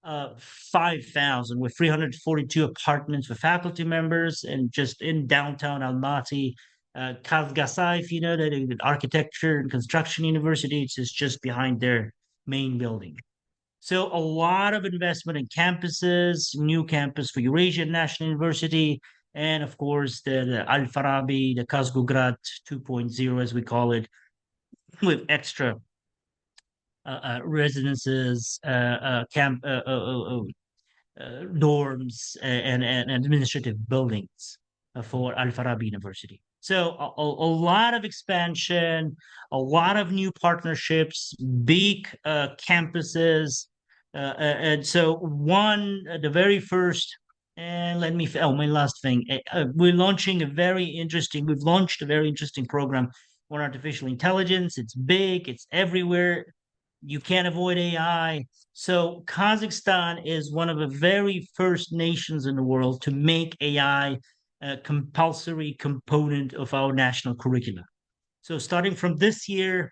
5,000 with 342 apartments for faculty members, and just in downtown Almaty. Qazaq, the architecture and construction university, it's just behind their main building. So a lot of investment in campuses, new campus for Eurasian National University, and of course the Al-Farabi, the Kazgograd 2.0, as we call it, with extra residences, dorms, and administrative buildings for Al-Farabi University. So a lot of expansion, a lot of new partnerships, big campuses. And so the very first, and my last thing, we've launched a very interesting program on artificial intelligence. It's big, it's everywhere. You can't avoid AI. So Kazakhstan is one of the very first nations in the world to make AI a compulsory component of our national curricula. So starting from this year,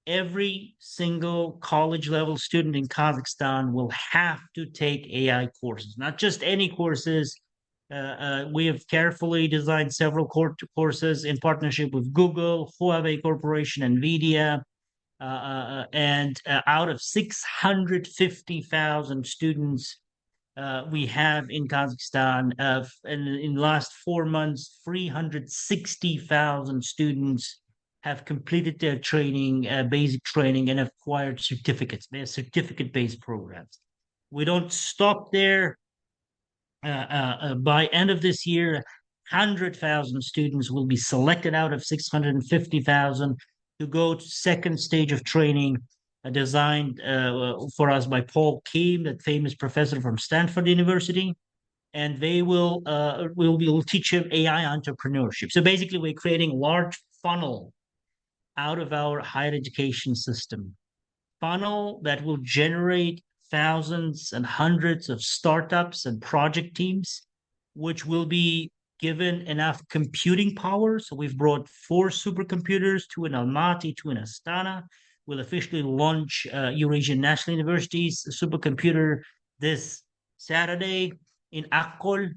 every single college level student in Kazakhstan will have to take AI courses, not just any courses. We have carefully designed several courses in partnership with Google, Huawei Corporation, NVIDIA, and out of 650,000 students we have in Kazakhstan, and in the last 4 months, 360,000 students have completed their training, basic training, and acquired certificates. They're certificate-based programs. We don't stop there. By end of this year, 100,000 students will be selected out of 650,000 to go to second stage of training designed for us by Paul Keem, that famous professor from Stanford University. And they will teach him AI entrepreneurship. So basically, we're creating a large funnel out of our higher education system. Funnel that will generate thousands and hundreds of startups and project teams, which will be given enough computing power. So we've brought 4 supercomputers, 2 in Almaty, 2 in Astana. We'll officially launch Eurasian National University's supercomputer this Saturday in Akkol,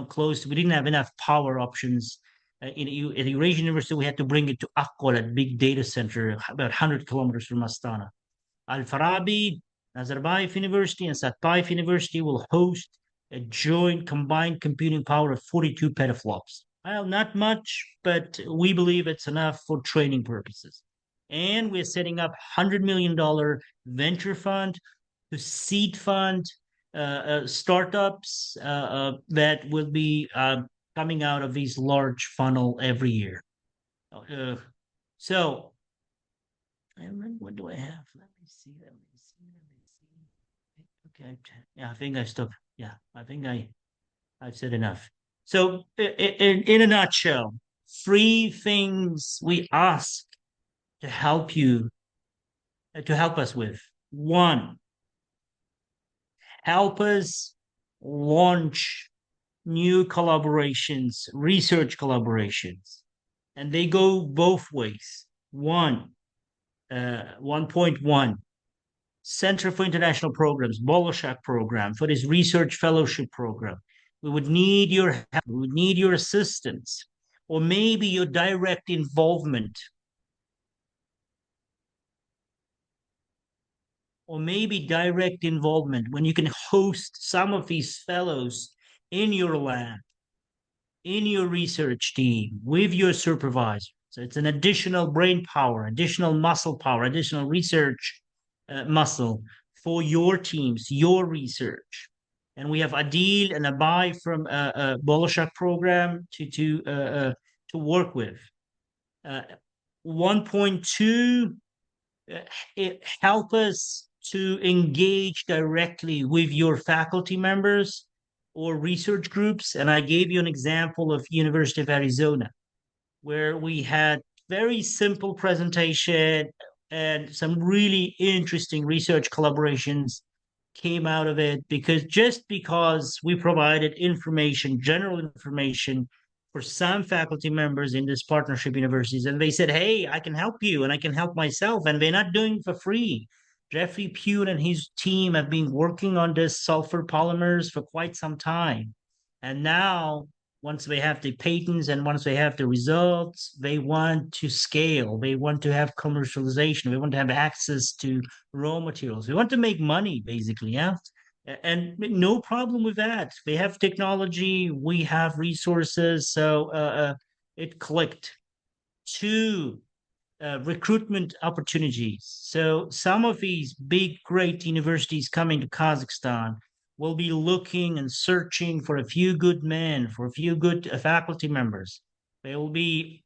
close. We didn't have enough power options. At Eurasian University, we had to bring it to Akkol, a big data center, about 100 kilometers from Astana. Al-Farabi, Nazarbayev University, and Satpayev University will host a joint combined computing power of 42 petaflops. Well, not much, but we believe it's enough for training purposes. And we're setting up $100 million venture fund to seed fund startups that will be coming out of these large funnel every year. So, what do I have? Let me see. Okay, yeah, I think I stopped. Yeah, I think I've said enough. So, in a nutshell, 3 things we ask to help us with. 1, help us launch new collaborations, research collaborations. And they go both ways. 1.1, Center for International Programs, Bolshak program, for this research fellowship program. We would need your help, we would need your assistance, or maybe your direct involvement. Or maybe direct involvement when you can host some of these fellows in your lab, in your research team, with your supervisor. So it's an additional brain power, additional muscle power, additional research muscle for your teams, your research. And we have Adil and Abai from Bolshak program to work with. 1.2, it help us to engage directly with your faculty members or research groups. And I gave you an example of University of Arizona, where we had very simple presentation and some really interesting research collaborations came out of it, because we provided information, general information, for some faculty members in this partnership universities, and they said, hey, I can help you and I can help myself, and they're not doing it for free. Jeffrey Pugh and his team have been working on this sulfur polymers for quite some time, and now once they have the patents and once they have the results, they want to scale, they want to have commercialization, they want to have access to raw materials, they want to make money, basically. Yeah, and no problem with that. They have technology, we have resources, so it clicked. 2, recruitment opportunities. So some of these big, great universities coming to Kazakhstan will be looking and searching for a few good men, for a few good faculty members. They will be,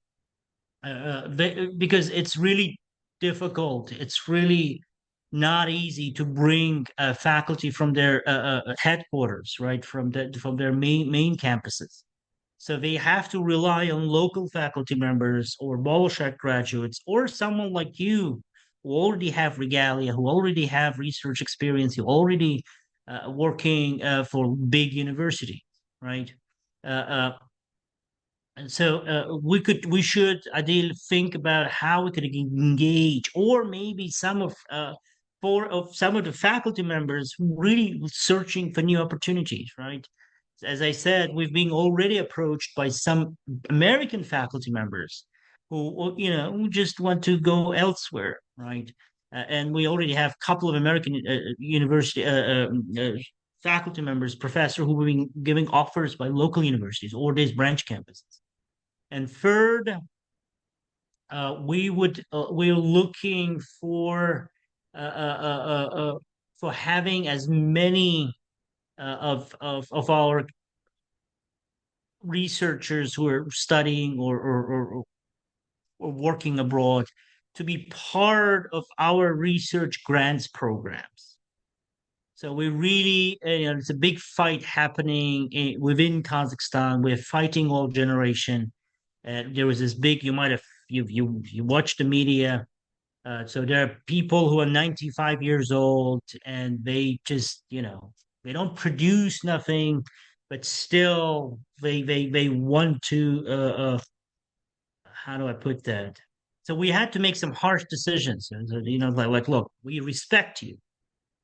because it's really difficult. It's really not easy to bring faculty from their headquarters, right, from their main campuses. So they have to rely on local faculty members or Bolshak graduates or someone like you who already have regalia, who already have research experience, who already working for big university, right? And so we should, Adil, think about how we could engage, or maybe some of the faculty members who really searching for new opportunities, right? As I said, we've been already approached by some American faculty members who just want to go elsewhere, right? And we already have a couple of American university faculty members, professors who have been giving offers by local universities or these branch campuses. And third, we're looking for having as many of our researchers who are studying or working abroad to be part of our research grants programs. So we really, it's a big fight happening within Kazakhstan. We're fighting all generation. There was this big, you might have, you watched the media. So there are people who are 95 years old and they just, they don't produce nothing, but still they want to, how do I put that? So we had to make some harsh decisions. Like, look, we respect you.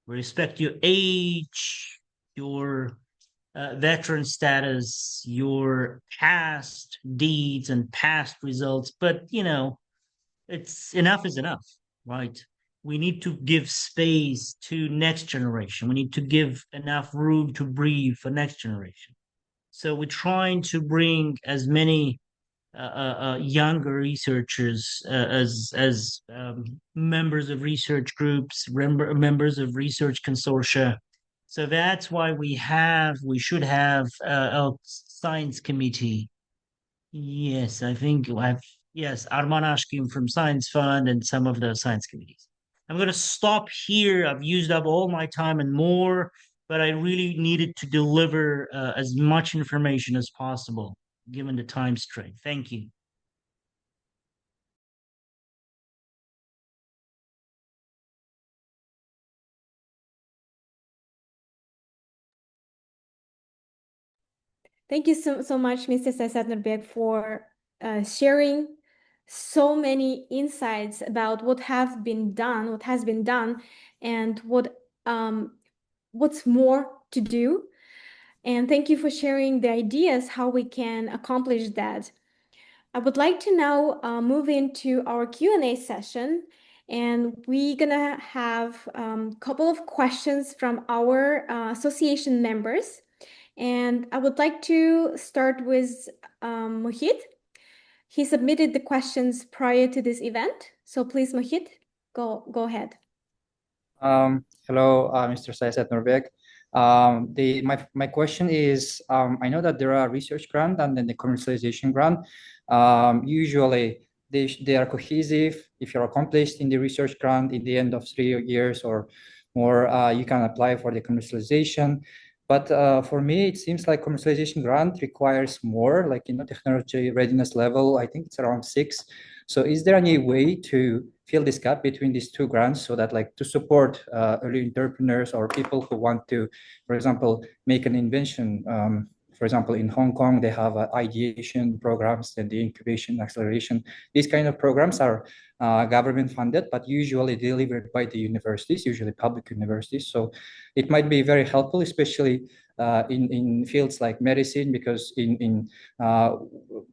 We respect your age, your veteran status, your past deeds and past results. But, it's enough is enough, right? We need to give space to next generation. We need to give enough room to breathe for next generation. So we're trying to bring as many younger researchers as members of research groups, members of research consortia. So that's why we should have a science committee. Yes, I think yes, Arman Ashkim from Science Fund and some of the science committees. I'm going to stop here. I've used up all my time and more, but I really needed to deliver as much information as possible given the time strain. Thank you. Thank you so much, Mr. Sayasat Nurbek, for sharing so many insights about what has been done, and what's more to do. And thank you for sharing the ideas how we can accomplish that. I would like to now move into our Q&A session, and we're gonna have a couple of questions from our association members. And I would like to start with Mohit. He submitted the questions prior to this event. So please, Mohit, go ahead. Hello, Mr. Sayasat Nurbek. My question is, I know that there are research grant and then the commercialization grant. Usually they are cohesive. If you're accomplished in the research grant in the end of 3 years or more, you can apply for the commercialization. But for me, it seems like commercialization grant requires more, like technology readiness level. I think it's around 6. So is there any way to fill this gap between these two grants so that to support early entrepreneurs or people who want to, for example, make an invention? For example, in Hong Kong, they have ideation programs and the incubation acceleration. These kind of programs are government funded, but usually delivered by the universities, usually public universities. So it might be very helpful, especially in fields like medicine, because in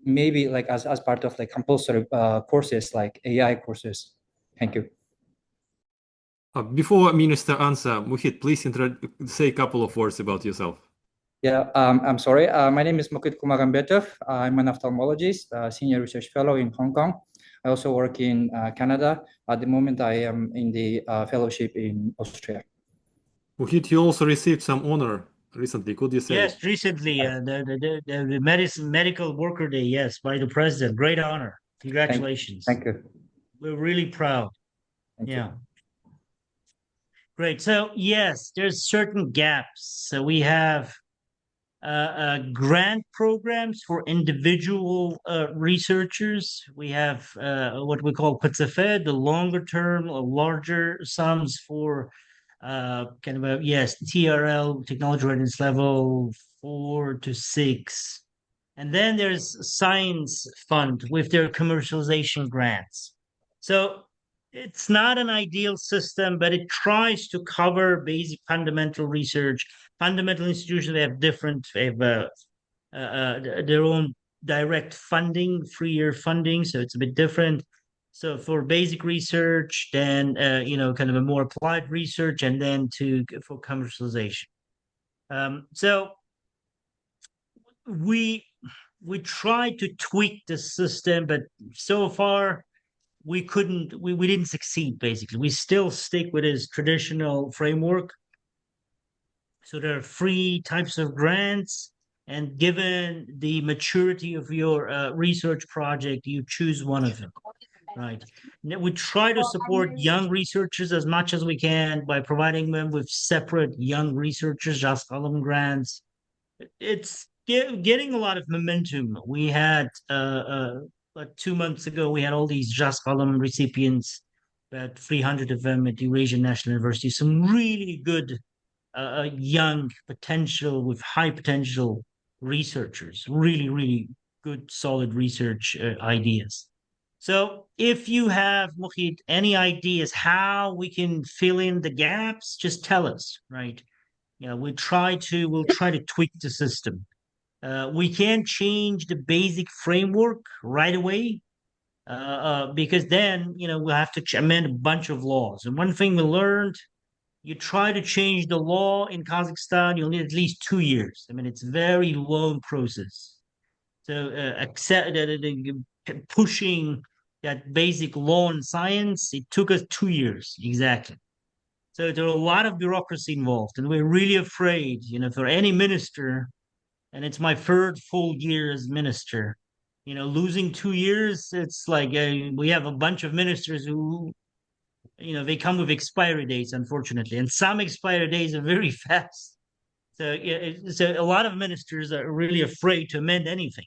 maybe as part of compulsory courses like AI courses. Thank you. Before Minister answer, Mohit, please say a couple of words about yourself. Yeah, I'm sorry. My name is Mohit Kumagambetov. I'm an ophthalmologist, senior research fellow in Hong Kong. I also work in Canada. At the moment, I am in the fellowship in Austria. Mohit, you also received some honor recently. Could you say? Yes, recently, the medical worker day, yes, by the president. Great honor. Congratulations. Thank you. We're really proud. Thank yeah. you. Great. So yes, there's certain gaps. So we have grant programs for individual researchers. We have what we call PTFE, the longer term or larger sums for kind of TRL, technology readiness level 4 to 6. And then there's Science Fund with their commercialization grants. So it's not an ideal system, but it tries to cover basic fundamental research. Fundamental institutions, they have their own direct funding, 3-year funding, so it's a bit different. So for basic research, then kind of a more applied research, and then for commercialization. So we tried to tweak the system, but so far we didn't succeed. Basically, we still stick with his traditional framework. So there are 3 types of grants, and given the maturity of your research project, you choose one of them. Right. We try to support young researchers as much as we can by providing them with separate young researchers, just column grants. It's getting a lot of momentum. We had like 2 months ago, we had all these just column recipients, about 300 of them at Eurasian National University. Some really good young potential with high potential researchers, really, really good, solid research ideas. So if you have, Mohit, any ideas how we can fill in the gaps, just tell us, right? We'll try to tweak the system. We can't change the basic framework right away because then, we'll have to amend a bunch of laws. And one thing we learned, you try to change the law in Kazakhstan, you'll need at least 2 years. I mean, it's a very long process. So pushing that basic law and science, it took us 2 years exactly. So there are a lot of bureaucracy involved, and we're really afraid, for any minister, and it's my 3rd full year as minister, losing 2 years, it's like we have a bunch of ministers who, they come with expiry dates, unfortunately, and some expiry dates are very fast. So a lot of ministers are really afraid to amend anything.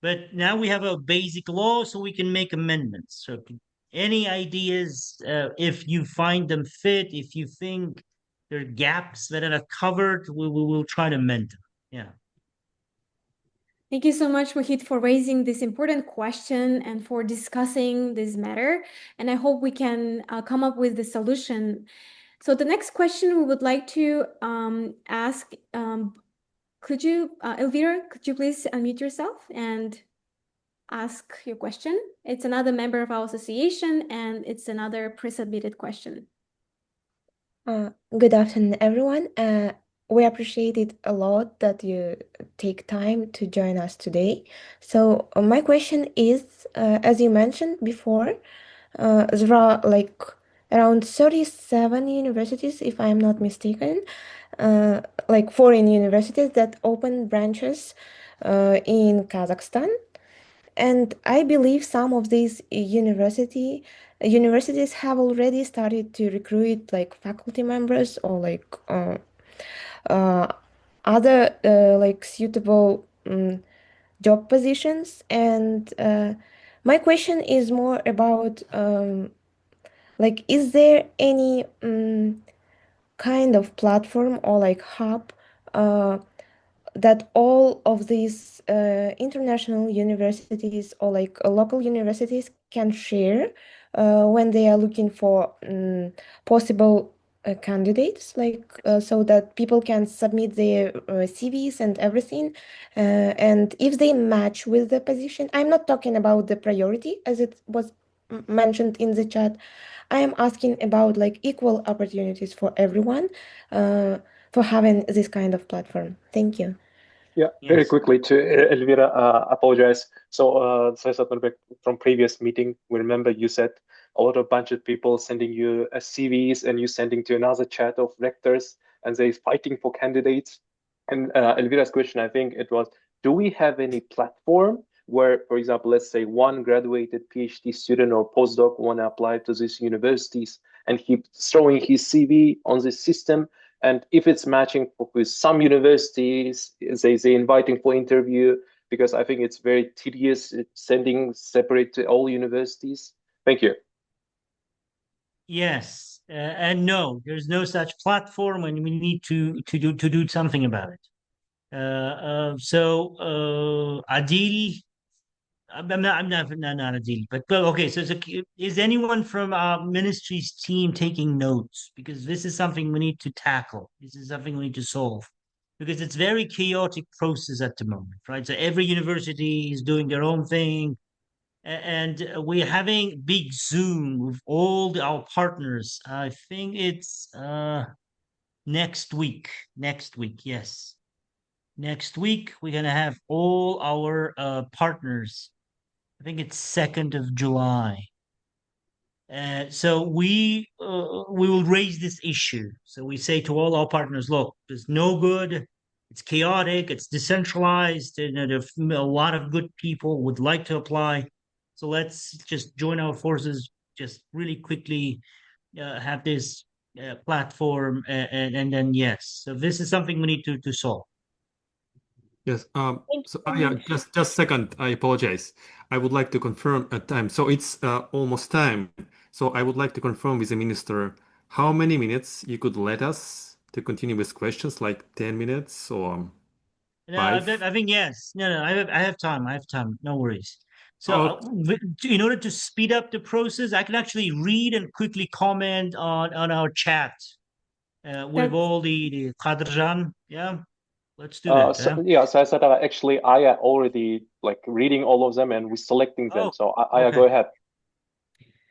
But now we have a basic law, so we can make amendments. So any ideas, if you find them fit, if you think there are gaps that are covered, we will try to amend them. Yeah. Thank you so much, Mohit, for raising this important question and for discussing this matter. And I hope we can come up with the solution. So the next question we would like to ask, could you, Elvira, could you please unmute yourself and ask your question? It's another member of our association and it's another pre-submitted question. Good afternoon, everyone. We appreciate it a lot that you take time to join us today. So my question is, as you mentioned before, there are like around 37 universities, if I'm not mistaken, like foreign universities that open branches in Kazakhstan. And I believe some of these universities have already started to recruit like faculty members or like uh, other like suitable job positions. And my question is more about like, is there any kind of platform or like hub that all of these international universities or like local universities can share when they are looking for possible candidates, like so that people can submit their CVs and everything. And if they match with the position, I'm not talking about the priority as it was mentioned in the chat. I am asking about like equal opportunities for everyone for having this kind of platform. Thank you. Yeah, very quickly to Elvira, apologize. So, Sayasat Nurbek, from previous meeting, we remember you said a lot of bunch of people sending you CVs and you sending to another chat of rectors and they fighting for candidates. And Elvira's question, I think it was, do we have any platform where, for example, let's say one graduated PhD student or postdoc want to apply to these universities and he's throwing his CV on this system, and if it's matching with some universities, they inviting for interview, because I think it's very tedious sending separate to all universities. Thank you. Yes, and no, there's no such platform, and we need to do something about it. Adil, I'm not Adil, but okay. So is anyone from our ministry's team taking notes? Because this is something we need to tackle. This is something we need to solve, because it's very chaotic process at the moment, right? So every university is doing their own thing, and we're having big Zoom with all our partners. I think it's next week. Next week, yes. Next week we're gonna have all our partners. I think it's 2nd of July. So we will raise this issue. So we say to all our partners, look, there's no good. It's chaotic. It's decentralized. And there's a lot of good people would like to apply. So let's just join our forces. Just really quickly have this platform, and then yes. So this is something we need to solve. Yes. So yeah, just a second. I apologize. I would like to confirm a time. So it's almost time. So I would like to confirm with the minister how many minutes you could let us to continue with questions, like 10 minutes or No, 5? I think yes. No, I have time. I have time. No worries. So in order to speed up the process, I can actually read and quickly comment on our chat with all the Qadrjan. Yeah, let's do that. So I said actually I already like reading all of them and we're selecting them. So I go ahead.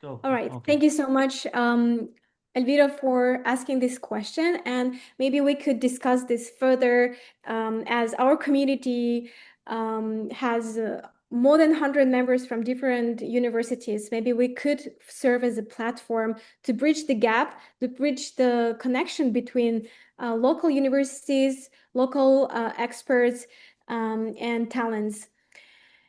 All right. Thank you so much, Elvira, for asking this question. And maybe we could discuss this further as our community has more than 100 members from different universities. Maybe we could serve as a platform to bridge the gap, to bridge the connection between local universities, local experts, and talents.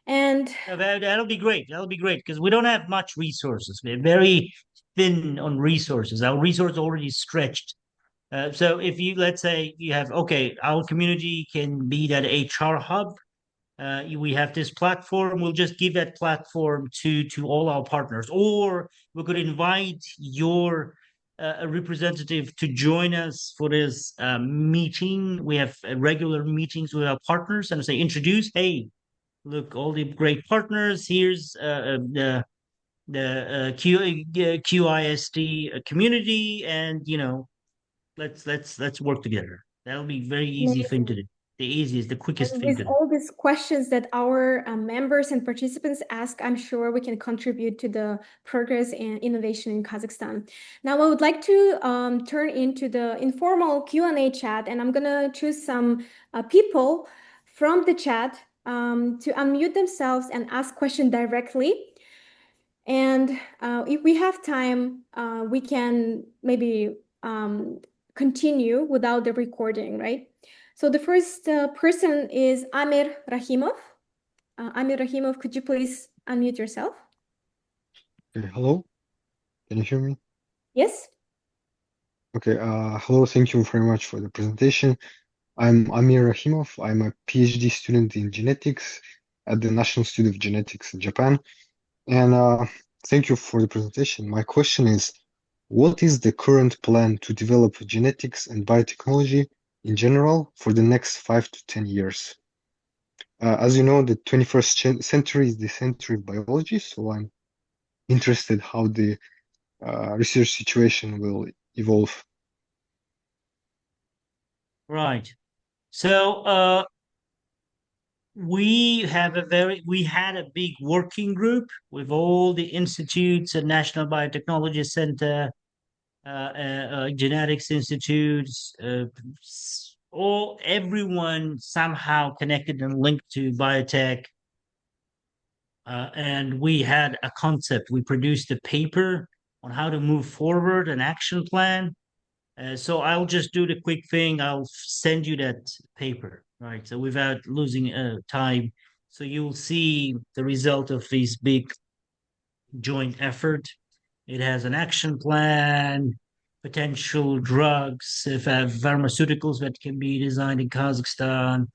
And that'll be great. That'll be great, because we don't have much resources. We're very thin on resources. Our resources already stretched. So if you, let's say you have, okay, our community can be that HR hub. We have this platform. We'll just give that platform to all our partners, or we could invite your a representative to join us for this meeting. We have regular meetings with our partners and say, introduce, hey, look, all the great partners. Here's the QISD community, and let's work together. That'll be very easy thing to Amazing. do. The easiest, the quickest And thing with to do. all these questions that our members and participants ask, I'm sure we can contribute to the progress and innovation in Kazakhstan. Now, I would like to turn into the informal Q&A chat, and I'm gonna choose some people from the chat to unmute themselves and ask questions directly. And if we have time, we can maybe continue without the recording, right? So the first person is Amir Rahimov. Amir Rahimov, could you please unmute yourself? Okay, hello, can you hear me? Yes. Okay, hello, thank you very much for the presentation. I'm Amir Rahimov. I'm a PhD student in genetics at the National Institute of Genetics in Japan. And thank you for the presentation. My question is, what is the current plan to develop genetics and biotechnology in general for the next 5 to 10 years? As you know, the 21st century is the century of biology, so I'm interested how the research situation will evolve. Right. So we had a big working group with all the institutes and National Biotechnology Center, genetics institutes, everyone somehow connected and linked to biotech. And we had a concept. We produced a paper on how to move forward, an action plan. So I'll just do the quick thing. I'll send you that paper, right? So without losing time. So you'll see the result of this big joint effort. It has an action plan, potential drugs, if pharmaceuticals that can be designed in Kazakhstan.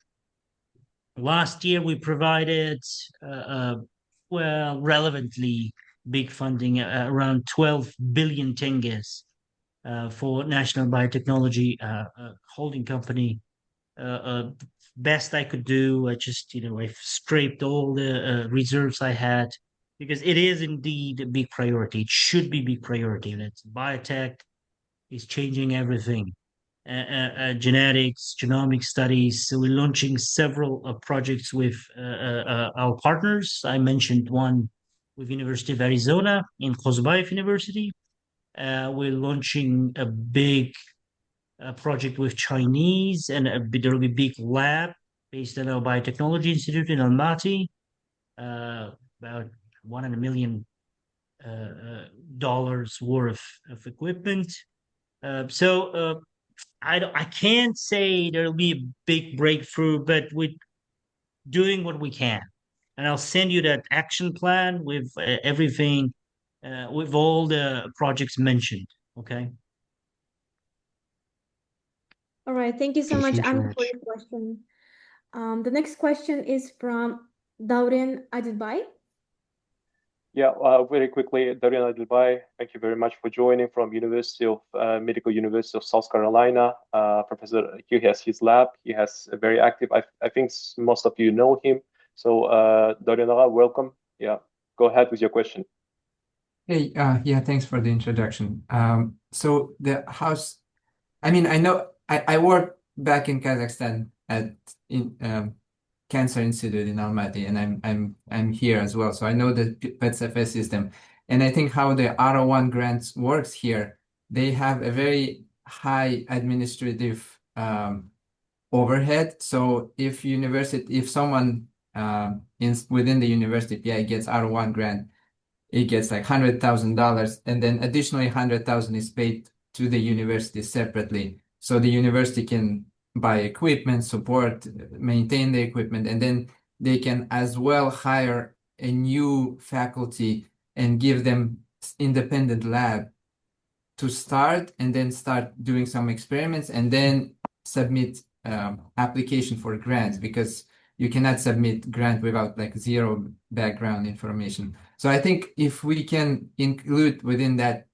Last year, we provided, relevantly big funding, around 12 billion tenges for National Biotechnology Holding Company. Best I could do, I scraped all the reserves I had, because it is indeed a big priority. It should be a big priority. And it's biotech is changing everything. Genetics, genomic studies. So we're launching several projects with our partners. I mentioned one with University of Arizona in Qazaq University. We're launching a big project with Chinese, and there will be a big lab based at our Biotechnology Institute in Almaty. About $100 million worth of equipment. So I can't say there'll be a big breakthrough, but we're doing what we can. And I'll send you that action plan with everything, with all the projects mentioned. Okay. All right. Thank you so Okay, much, thank you very Amir, for much. your question. The next question is from Dauren Adilbay. Yeah, very quickly, Darian Adilbay, thank you very much for joining from Medical University of South Carolina. Professor Q has his lab. He has a very active, I think most of you know him. So Darian, welcome. Yeah, go ahead with your question. Hey, yeah, thanks for the introduction. So the house, I mean, I know I work back in Kazakhstan at Cancer Institute in Almaty, and I'm here as well. So I know the PETSFS system, and I think how the R01 grants works here. They have a very high administrative overhead. So if someone within the university PI gets R01 grant, it gets like $100,000, and then additionally $100,000 is paid to the university separately. So the university can buy equipment, support, maintain the equipment, and then they can as well hire a new faculty and give them independent lab to start, and then start doing some experiments, and then submit application for grants, because you cannot submit grant without like zero background information. So I think if we can include within that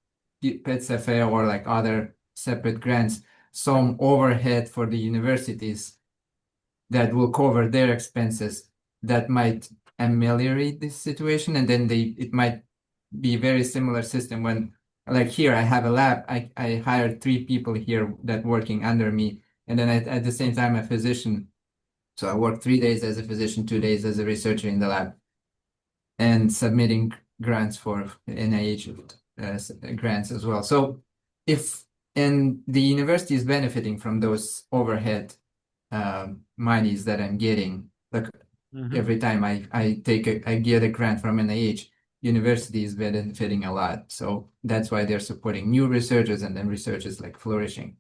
PETSFA or like other separate grants some overhead for the universities that will cover their expenses, that might ameliorate this situation, and then it might be a very similar system when, like here, I have a lab, I hired 3 people here that working under me, and then at the same time a physician. So I work 3 days as a physician, 2 days as a researcher in the lab, and submitting grants for NIH grants as well. So and the university is benefiting from those overhead monies that I'm getting. Like every time I get a grant from NIH, university is benefiting a lot. So that's why they're supporting new researchers, and then research is like flourishing.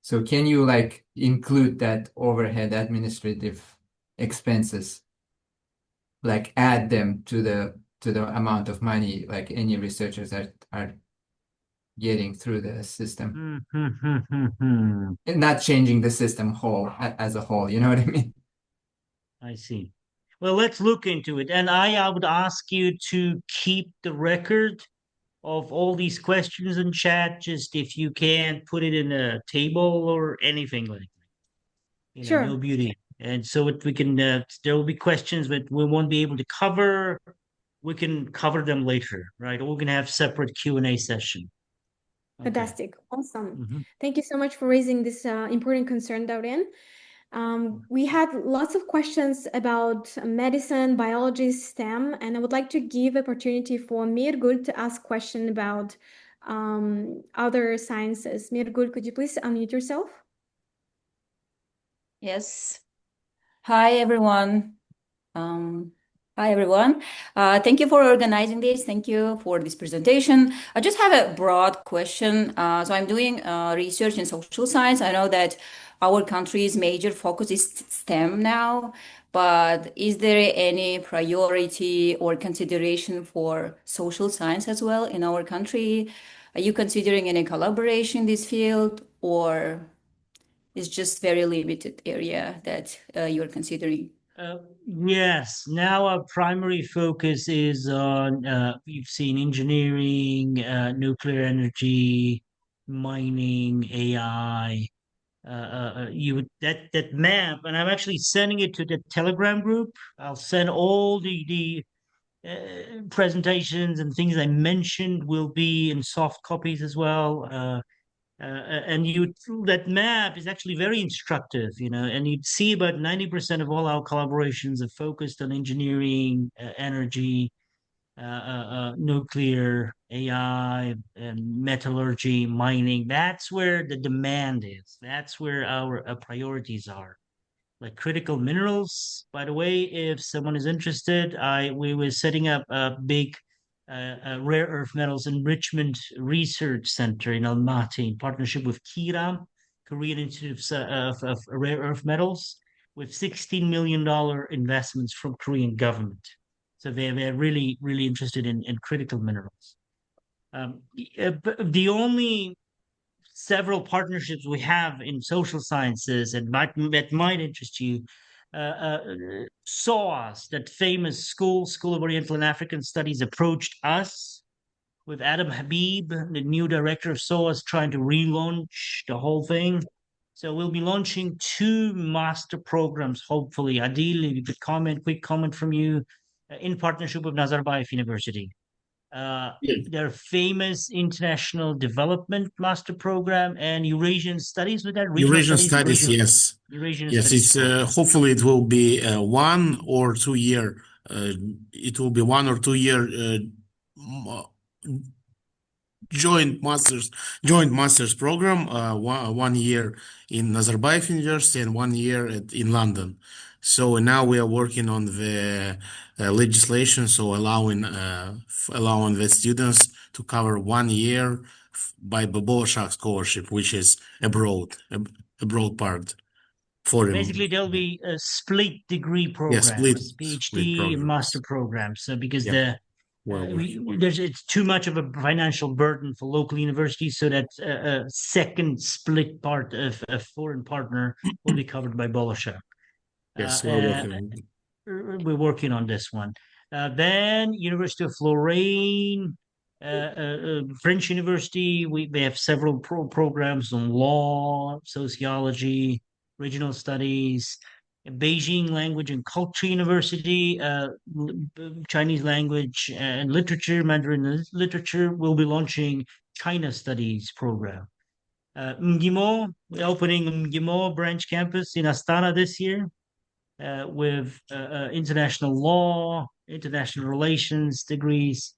So can you like include that overhead administrative expenses, like add them to the amount of money like any researchers are getting through the system, and not changing the system as a whole, you know what I mean? I see. Well, let's look into it. And I would ask you to keep the record of all these questions in chat, just if you can put it in a table or anything like that. Sure. No beauty. And so we can, there will be questions that we won't be able to cover. We can cover them later, right? Or we can have separate Q&A session. Okay. Fantastic. Awesome. Thank you so much for raising this important concern, Daurien. We had lots of questions about medicine, biology, STEM, and I would like to give opportunity for Mirgul to ask question about other sciences. Mirgul, could you please unmute yourself? Yes. Hi, everyone. Hi, everyone. Thank you for organizing this. Thank you for this presentation. I just have a broad question. So I'm doing research in social science. I know that our country's major focus is STEM now, but is there any priority or consideration for social science as well in our country? Are you considering any collaboration in this field, or it's just very limited area that you're considering? Yes, now our primary focus is on, we've seen engineering, nuclear energy, mining, AI. That map, and I'm actually sending it to the Telegram group. I'll send all the presentations and things I mentioned will be in soft copies as well. And that map is actually very instructive, and you'd see about 90% of all our collaborations are focused on engineering, energy, nuclear, AI, and metallurgy, mining. That's where the demand is. That's where our priorities are. Like critical minerals, by the way, if someone is interested, we were setting up a big rare earth metals enrichment research center in Almaty in partnership with Kiram, Korean Institute of Rare Earth Metals, with $16 million investments from Korean government. So they're really, really interested in critical minerals. The only several partnerships we have in social sciences and that might interest you. SOAS, that famous School of Oriental and African Studies, approached us with Adam Habib, the new director of SOAS, trying to relaunch the whole thing. So we'll be launching 2 master programs, hopefully. Ideally, quick comment from you, in partnership with Nazarbayev University. Their famous International Development Master Program and Eurasian Studies with that. Eurasian Studies, yes. Eurasian yes, Studies. It's hopefully it will be 1 or 2 year. It will be 1 or 2 year joint masters program. 1 year in Nazarbayev University and 1 year in London. So now we are working on the legislation, so allowing the students to cover 1 year by Bolshak scholarship, which is a broad part. Basically, there'll be split degree programs, PhD and master programs. So because it's too much of a financial burden for local universities, so that a second split part of a foreign partner will be covered by Bolshak. Yes, we're working on this one. Then University of Lorraine, French University, they have several programs on law, sociology, regional studies. Beijing Language and Culture University, Chinese language and literature, Mandarin literature, will be launching China Studies program. MGIMO, we're opening MGIMO branch campus in Astana this year with international law, international relations degrees.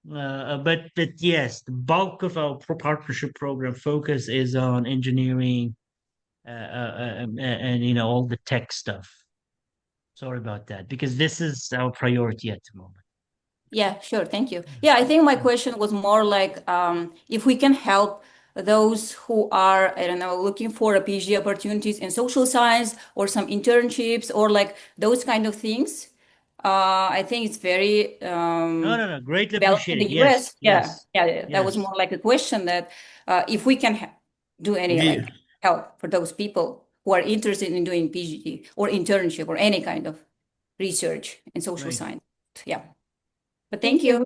But yes, the bulk of our partnership program focus is on engineering and all the tech stuff. Sorry about that, because this is our priority at the moment. Yeah, sure. Thank you. Yeah, I think my question was more like if we can help those who are, I don't know, looking for a PhD opportunities in social science or some internships or like those kind of things. I think it's very No, greatly developed in the appreciated. US. Yes, Yeah. That was yes. more like a question that if we can do any Yeah. like help for those people who are interested in doing PhD or internship or any kind of research in social Right. science. Yeah. But thank you.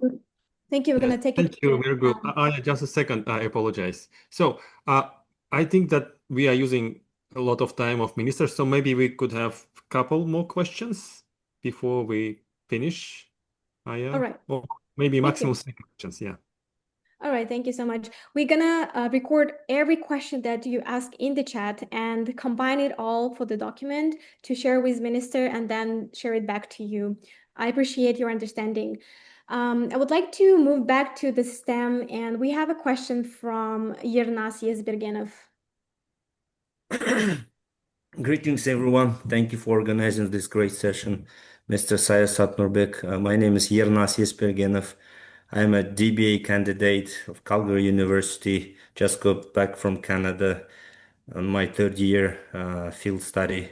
Thank you. We're going to take Thank you. Very good. Just a second. I apologize. So I think that we are using a lot of time of ministers, so maybe we could have a couple more questions before we finish. All right. Or maybe Thank maximum you. 3 questions. Yeah. All right, thank you so much. We're gonna record every question that you ask in the chat and combine it all for the document to share with minister and then share it back to you. I appreciate your understanding. I would like to move back to the STEM, and we have a question from Yernas Yezbergenov. Greetings, everyone. Thank you for organizing this great session, Mr. Sayasat Nurbek. My name is Yernas Yezbergenov. I'm a DBA candidate of Calgary University. Just got back from Canada on my third year field study.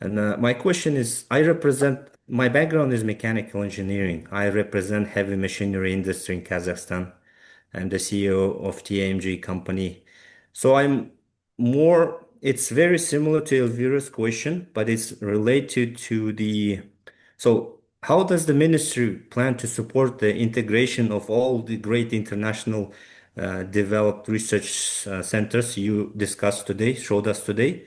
And my question is, my background is mechanical engineering. I represent heavy machinery industry in Kazakhstan. I'm the CEO of TAMG company. So it's very similar to Elvira's question, but it's related to so how does the ministry plan to support the integration of all the great international developed research centers you showed us today,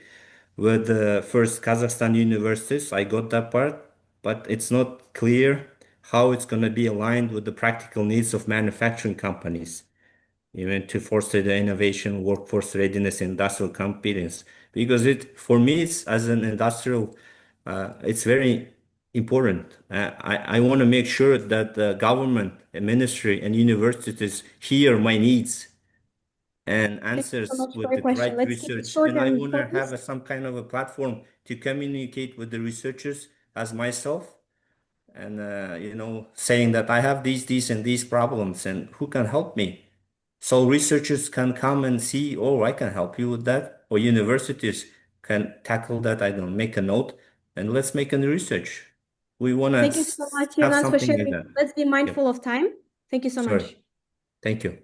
with the first Kazakhstan universities? I got that part, but it's not clear how it's going to be aligned with the practical needs of manufacturing companies, even to foster the innovation, workforce readiness, industrial competence. Because for me, it's as an industrial, it's very important. I want to make sure that the government, the ministry, and universities hear my needs and answers with the right Let's keep it research. short And I and want to focused. have some kind of a platform to communicate with the researchers as myself, and saying that I have these and these problems, and who can help me. So researchers can come and see, oh, I can help you with that. Or universities can tackle that. I don't make a note and let's make a research. We want Thank to you so much, have Jonas, for something like sharing. that. Let's be Yep. mindful of time. Thank you so Sorry. much. Thank you.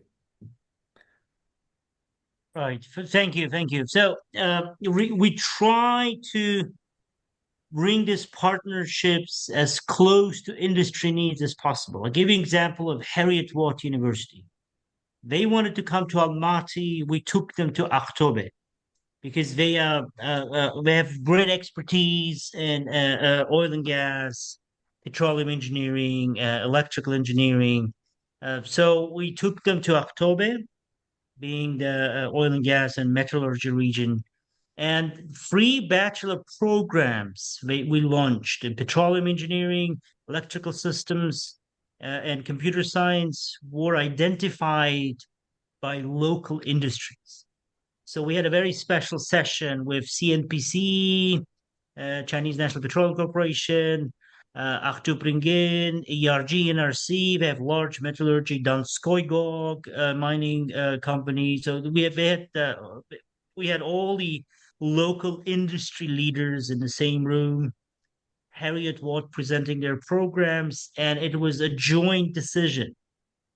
Right. Thank you. So we try to bring these partnerships as close to industry needs as possible. I'll give you an example of Harriet Watt University. They wanted to come to Almaty. We took them to Aktobe because they have great expertise in oil and gas, petroleum engineering, electrical engineering. So we took them to Aktobe, being the oil and gas and metallurgy region, and free bachelor programs we launched in petroleum engineering, electrical systems, and computer science were identified by local industries. So we had a very special session with CNPC, Chinese National Petroleum Corporation, Aktupringen, ERG, NRC. They have large metallurgy, Donskoy mining company. So we had all the local industry leaders in the same room. Harriet Watt presenting their programs, and it was a joint decision,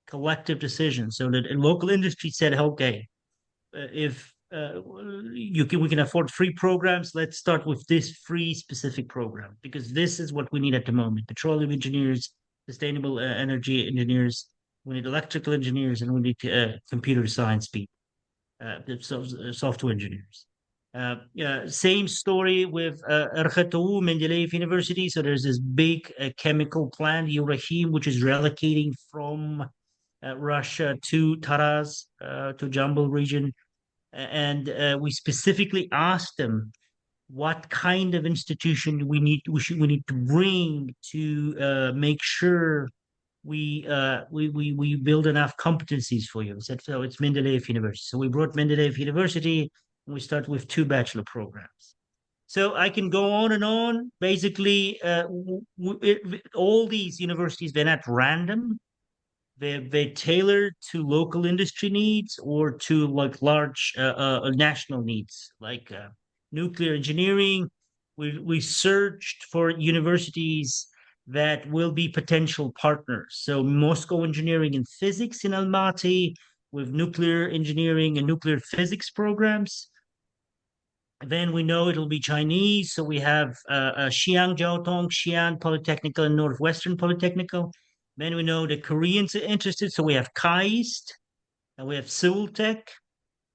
collective decision. So that local industry said, okay, if we can afford free programs, let's start with this free specific program, because this is what we need at the moment: petroleum engineers, sustainable energy engineers, we need electrical engineers, and we need computer science people, software engineers. Same story with Erkhataou, Mendeleev University. So there's this big chemical plant, Eurachim, which is relocating from Russia to Taraz, to Jambal region. And we specifically asked them what kind of institution we need to bring to make sure we build enough competencies for you. We said, so it's Mendeleev University. So we brought Mendeleev University, and we start with 2 bachelor programs. So I can go on and on. Basically, all these universities, they're not random. They're tailored to local industry needs or to like large national needs, like nuclear engineering. We searched for universities that will be potential partners. So Moscow Engineering and Physics in Almaty with nuclear engineering and nuclear physics programs. Then we know it'll be Chinese, so we have Xi'an Jiaotong, Xi'an Polytechnical, and Northwestern Polytechnical. Then we know the Koreans are interested, so we have KAIST, and we have Seoul Tech,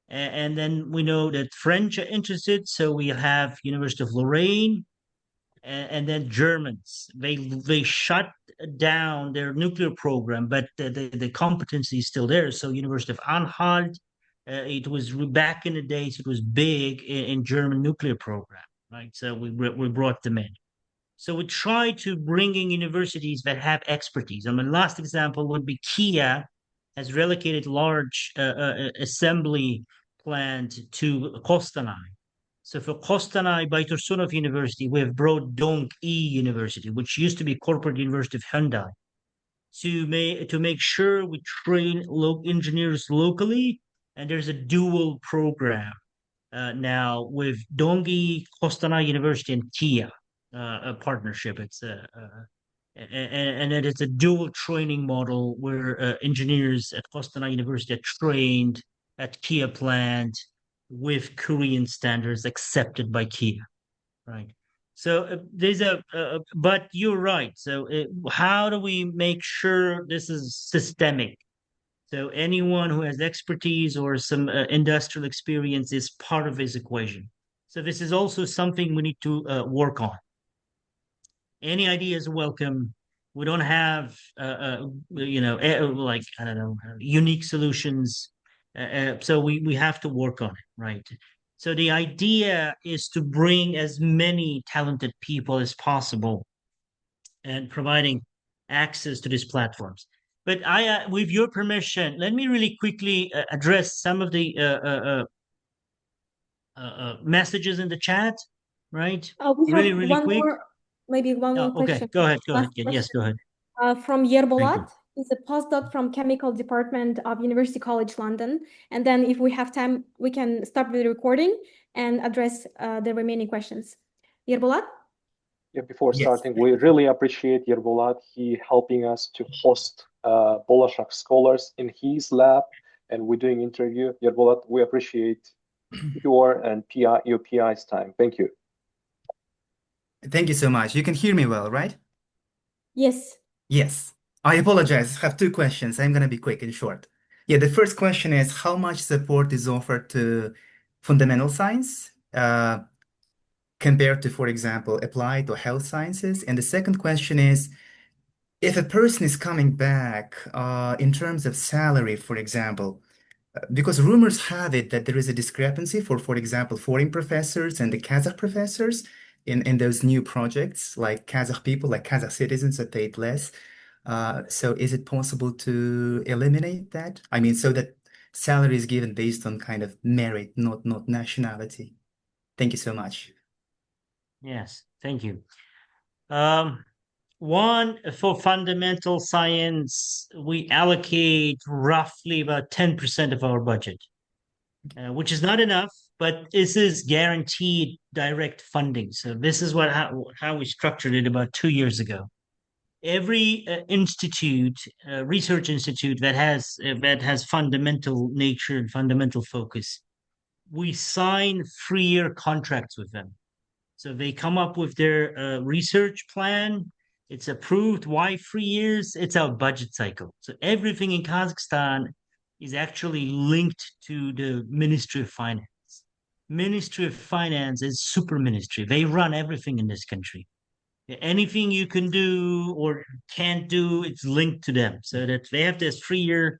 and then we know that French are interested, so we have University of Lorraine, and then Germans. They shut down their nuclear program, but the competency is still there. So University of Anhalt, it was back in the days, it was big in German nuclear program, right? So we brought them in. So we try to bring in universities that have expertise. And my last example would be Kia has relocated large assembly plant to Kostanay. So for Kostanay Baitursunov University, we have brought Dong-E University, which used to be Corporate University of Hyundai, to make sure we train engineers locally. And there's a dual program now with Dong-E, Kostanay University, and Kia, a partnership. It's and then it's a dual training model where engineers at Kostanay University are trained at Kia plant with Korean standards accepted by Kia, right? So there's but you're right. So how do we make sure this is systemic? So anyone who has expertise or some industrial experience is part of this equation. So this is also something we need to work on. Any ideas are welcome. We don't have, like, I don't know, unique solutions. So we have to work on it, right? So the idea is to bring as many talented people as possible and providing access to these platforms. But with your permission, let me really quickly address some of the messages in the chat, right? We have Really one quick. more, maybe one more Okay, question. go ahead. Last Yes, go ahead. From Yerbolat, he's a postdoc from Chemical Department of University College London. And then if we have time, we can stop the recording and address the remaining questions. Yerbolat? Yeah, before starting, we really appreciate Yerbolat. He helping us to host Bolashak scholars in his lab, and we're doing interview. Yerbolat, we appreciate your PI's time. Thank you. Thank you so much. You can hear me well, right? Yes. Yes. I apologize. I have 2 questions. I'm going to be quick and short. Yeah, the first question is how much support is offered to fundamental science compared to, for example, applied or health sciences? And the second question is if a person is coming back in terms of salary, for example, because rumors have it that there is a discrepancy for example, foreign professors and the Kazakh professors in those new projects, like Kazakh people, like Kazakh citizens are paid less. So is it possible to eliminate that? I mean, so that salary is given based on kind of merit, not nationality. Thank you so much. Yes, thank you. One, for fundamental science, we allocate roughly about 10% of our budget, which is not enough, but this is guaranteed direct funding. So this is how we structured it about 2 years ago. Every research institute that has fundamental nature and fundamental focus, we sign 3-year contracts with them. So they come up with their research plan. It's approved. Why 3 years? It's our budget cycle. So everything in Kazakhstan is actually linked to the Ministry of Finance. Ministry of Finance is super ministry. They run everything in this country. Anything you can do or can't do, it's linked to them. So that they have this 3-year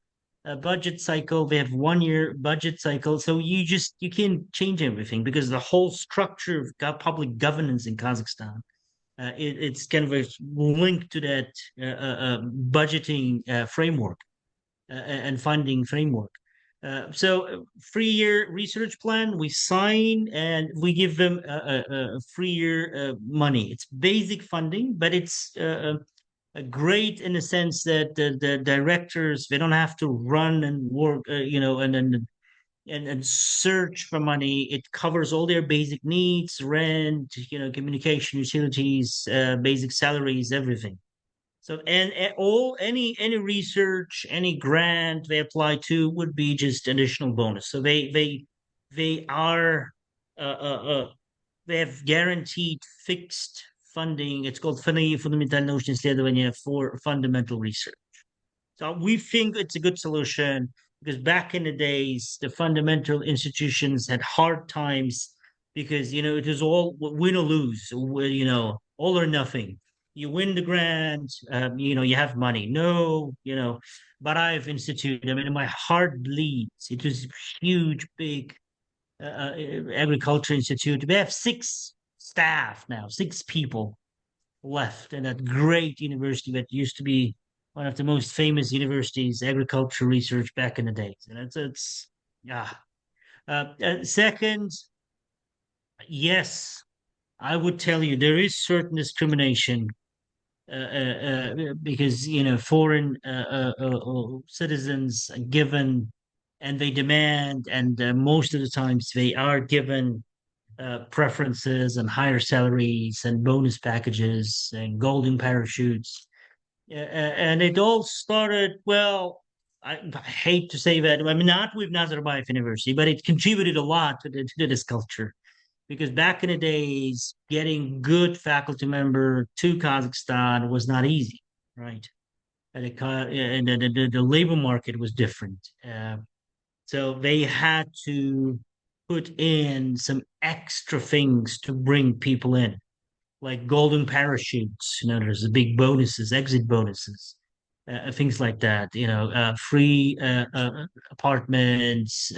budget cycle, they have 1-year budget cycle. So you can't change everything because the whole structure of public governance in Kazakhstan, it's kind of a link to that budgeting framework and funding framework. So 3-year research plan, we sign and we give them a 3-year money. It's basic funding, but it's great in the sense that the directors, they don't have to run and work, and search for money. It covers all their basic needs, rent, communication, utilities, basic salaries, everything. So and all any research, any grant they apply to would be just additional bonus. So they are they have guaranteed fixed funding. It's called fundamental научные исследования for fundamental research. So we think it's a good solution because back in the days, the fundamental institutions had hard times because it was all win or lose, all or nothing. You win the grant, you have money. No, Barayev Institute. I mean, my heart bleeds. It was huge, big agriculture institute. We have 6 staff now, 6 people left in that great university that used to be one of the most famous universities, agriculture research back in the days. And it's yeah. Second, yes, I would tell you there is certain discrimination because foreign citizens are given and they demand, and most of the times they are given preferences and higher salaries and bonus packages and golden parachutes. And it all started, well, I hate to say that, I mean, not with Nazarbayev University, but it contributed a lot to this culture. Because back in the days, getting good faculty member to Kazakhstan was not easy, right? And the labor market was different. So they had to put in some extra things to bring people in, like golden parachutes. There's the big bonuses, exit bonuses, things like that. Free apartments,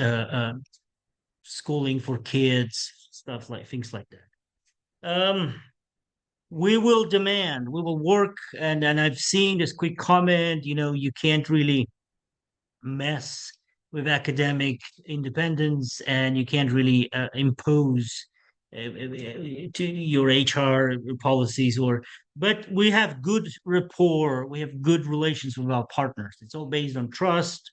schooling for kids, stuff like things like that. We will work, and I've seen this quick comment. You can't really mess with academic independence, and you can't really impose to your HR policies, but we have good rapport, we have good relations with our partners. It's all based on trust.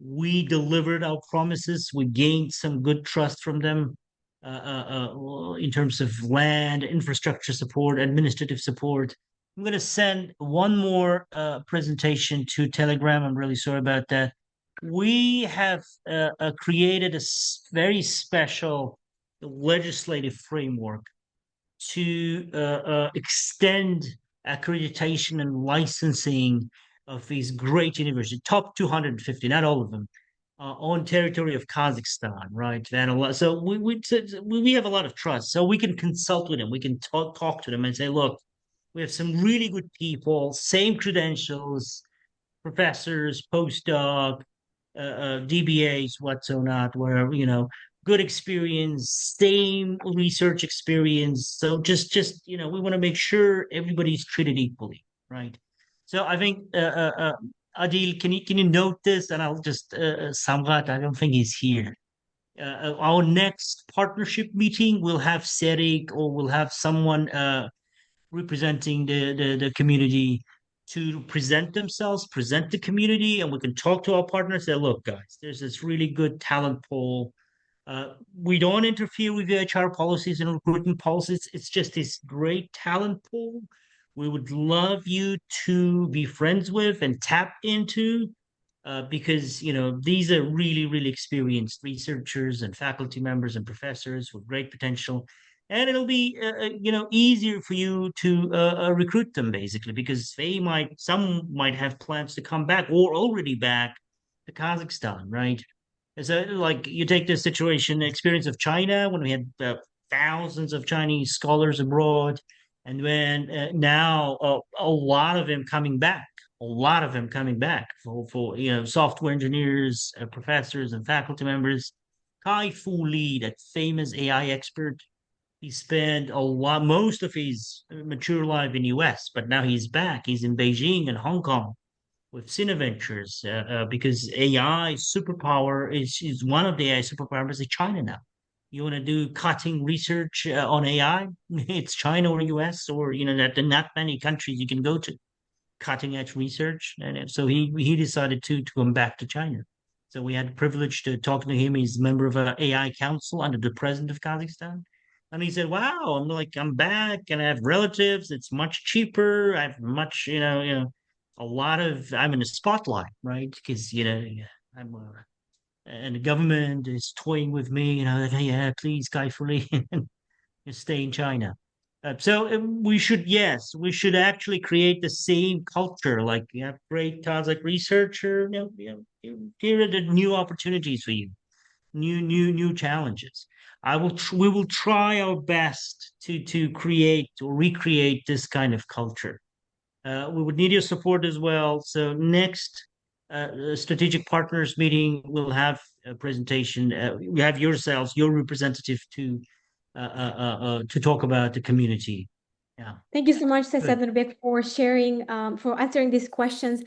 We delivered our promises. We gained some good trust from them in terms of land, infrastructure support, administrative support. I'm going to send one more presentation to Telegram. I'm really sorry about that. We have created a very special legislative framework to extend accreditation and licensing of these great universities, top 250, not all of them, on territory of Kazakhstan, right? So we have a lot of trust. So we can consult with them. We can talk to them and say, look, we have some really good people, same credentials, professors, postdoc, DBAs, what's so not, wherever, good experience, same research experience. So just we want to make sure everybody's treated equally, right? So I think Adil, can you note this? And I'll just Samrat, I don't think he's here. Our next partnership meeting will have Serik, or we'll have someone representing the community to present themselves, present the community, and we can talk to our partners. Say, look, guys, there's this really good talent pool. We don't interfere with the HR policies and recruitment policies. It's just this great talent pool we would love you to be friends with and tap into, because these are really, really experienced researchers and faculty members and professors with great potential, and it'll be easier for you to recruit them, basically, because some might have plans to come back or already back to Kazakhstan, right? So, like, you take the situation, experience of China when we had thousands of Chinese scholars abroad, and when now a lot of them coming back, for software engineers, professors, and faculty members. Kai Fu Lee, that famous AI expert, he spent most of his mature life in US, but now he's back. He's in Beijing and Hong Kong with Cineventures because AI superpower is one of the AI superpowers is China now. You want to do cutting research on AI? It's China or US or that not many countries you can go to cutting edge research, and so he decided to come back to China. So we had the privilege to talk to him. He's a member of an AI council under the president of Kazakhstan. And he said, "Wow, I'm back and I have relatives. It's much cheaper. I have much, a lot of, I'm in the spotlight, right? Because, I'm, and the government is toying with me, like, hey, yeah, please, Kai Fu stay in China." So we should actually create the same culture. Like you have great Kazakh researcher, here are the new opportunities for you, new challenges. We will try our best to create or recreate this kind of culture. We would need your support as well. So next strategic partners meeting, we'll have a presentation. We have yourselves, your representative to talk about the community. Yeah. Thank you so much, Sayasat Nurbek, for sharing, for answering these questions.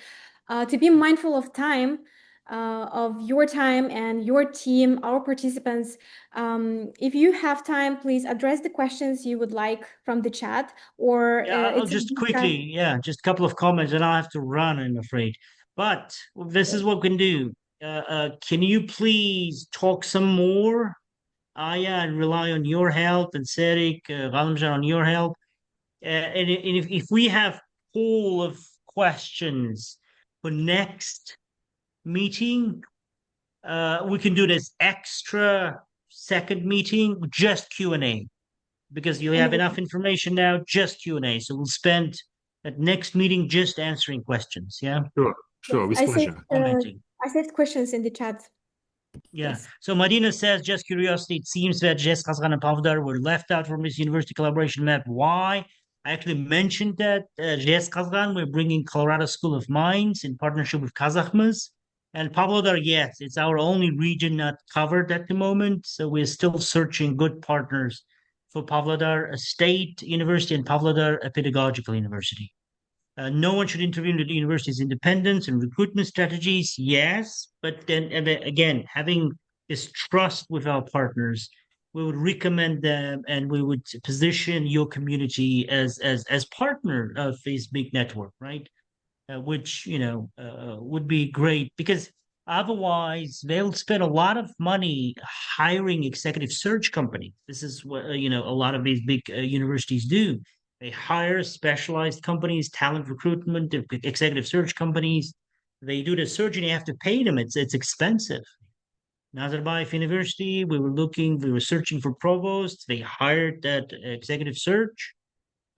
To be mindful of time, of your time and your team, our participants, if you have time, please address the questions you would like from the chat, or I'll just quickly, just a couple of comments, and I'll have to run, I'm afraid. But this is what we can do. Can you please talk some more? Aya, and rely on your help, and Serik, Ghalamjan, on your help. And if we have pool of questions for next meeting, we can do this extra second meeting, just Q&A, because you have enough information now, just Q&A. So we'll spend that next meeting just answering questions, yeah? Sure, with pleasure. I saved questions in the chat. Yeah. Yes. So Madina says, just curiosity, it seems that Qazaq and Pavlodar were left out from this university collaboration map. Why? I actually mentioned that Qazaq, we're bringing Colorado School of Mines in partnership with Kazakhmys. And Pavlodar, yes, it's our only region not covered at the moment. So we're still searching good partners for Pavlodar State University and Pavlodar Pedagogical University. No one should intervene with the university's independence and recruitment strategies. Yes, but then again, having this trust with our partners, we would recommend them, and we would position your community as partner of this big network, right? Which would be great, because otherwise they'll spend a lot of money hiring executive search companies. This is what a lot of these big universities do. They hire specialized companies, talent recruitment, executive search companies. They do the search and you have to pay them. It's expensive. Nazarbayev University, we were searching for provosts. They hired that executive search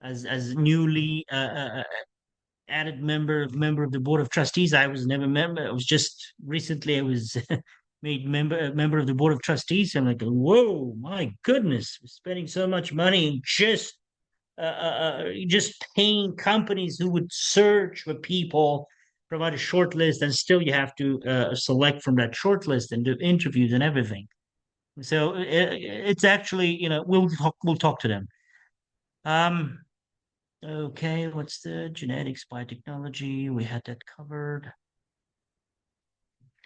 as newly added member of the board of trustees. I was never member. I was just recently I was made member of the board of trustees. I'm like, whoa, my goodness, we're spending so much money just paying companies who would search for people, provide a short list, and still you have to select from that short list and do interviews and everything. So it's actually, we'll talk to them. Okay, what's the genetics, biotechnology? We had that covered.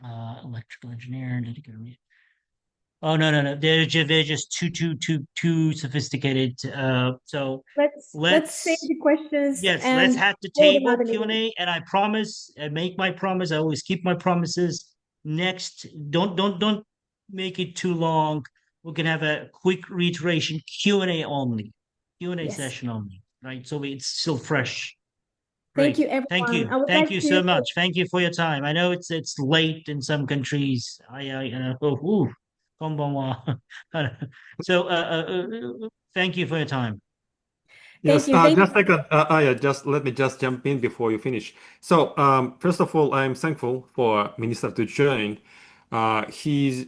Electrical engineer. Oh no! They're just too sophisticated. So let's save the questions. Yes, let's have the table Q&A, and I promise, I make my promise. I always keep my promises. Next, don't make it too long. We can have a quick reiteration Q&A only, Q&A session only, right? So it's still fresh. Thank you, everyone. Thank you. Thank you so much. Thank you for your time. I know it's late in some countries. So thank you for your time. Yes, just a second. Just let me just jump in before you finish. So first of all, I'm thankful for Minister to join Actually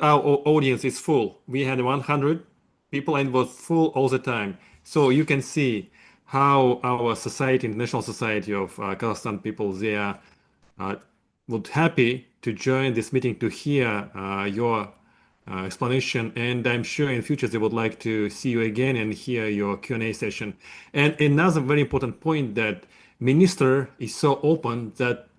our audience is full. We had 100 people and it was full all the time. So you can see how our society, International Society of Kazakhstan people, they are would happy to join this meeting to hear your explanation, and I'm sure in future they would like to see you again and hear your Q&A session. And another very important point that Minister is so open that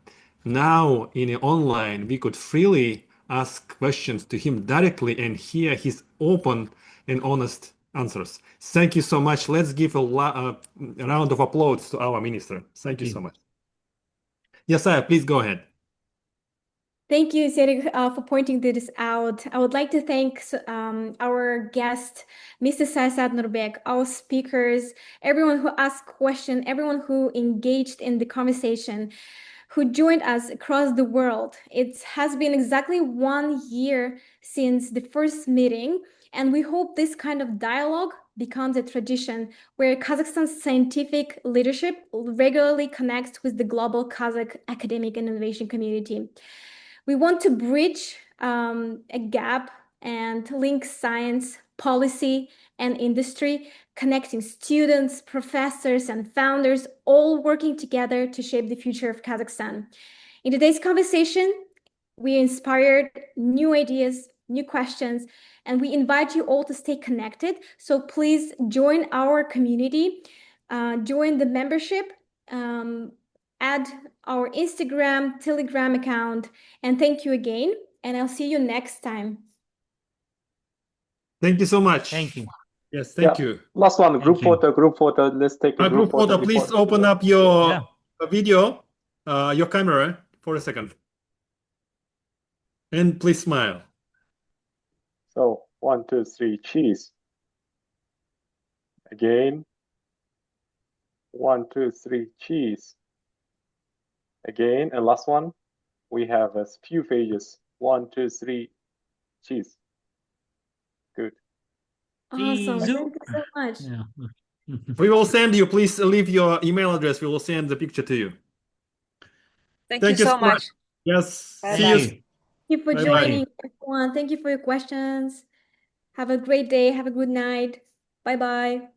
now in online we could freely ask questions to him directly and hear his open and honest answers. Thank you so much. Let's give a round of applause to our minister. Thank you so much. Yes, sir, please go ahead. Thank you, Serik, for pointing this out. I would like to thank our guest, Mr. Sayasat Nurbek, our speakers, everyone who asked questions, everyone who engaged in the conversation, who joined us across the world. It has been exactly 1 year since the first meeting, and we hope this kind of dialogue becomes a tradition where Kazakhstan's scientific leadership regularly connects with the global Kazakh academic and innovation community. We want to bridge a gap and link science, policy, and industry, connecting students, professors, and founders, all working together to shape the future of Kazakhstan. In today's conversation, we inspired new ideas, new questions, and we invite you all to stay connected. So please join our community, join the membership, add our Instagram, Telegram account, and thank you again. And I'll see you next time. Thank you so much. Thank you. Yes, thank you. Last one, group photo. Let's take a group photo. Please open up your video, your camera for a second. And please smile. So 1, 2, 3, cheese. Again. 1, 2, 3, cheese. Again, and last one. We have a few pages. 1, 2, 3, cheese. Good. Awesome. Thank you so much. Yeah. We will send you, please leave your email address. We will send the picture to you. Thank you so much. Yes. Bye-bye. See you. Thank you for joining, everyone. Thank you for your questions. Have a great day. Have a good night. Bye-bye.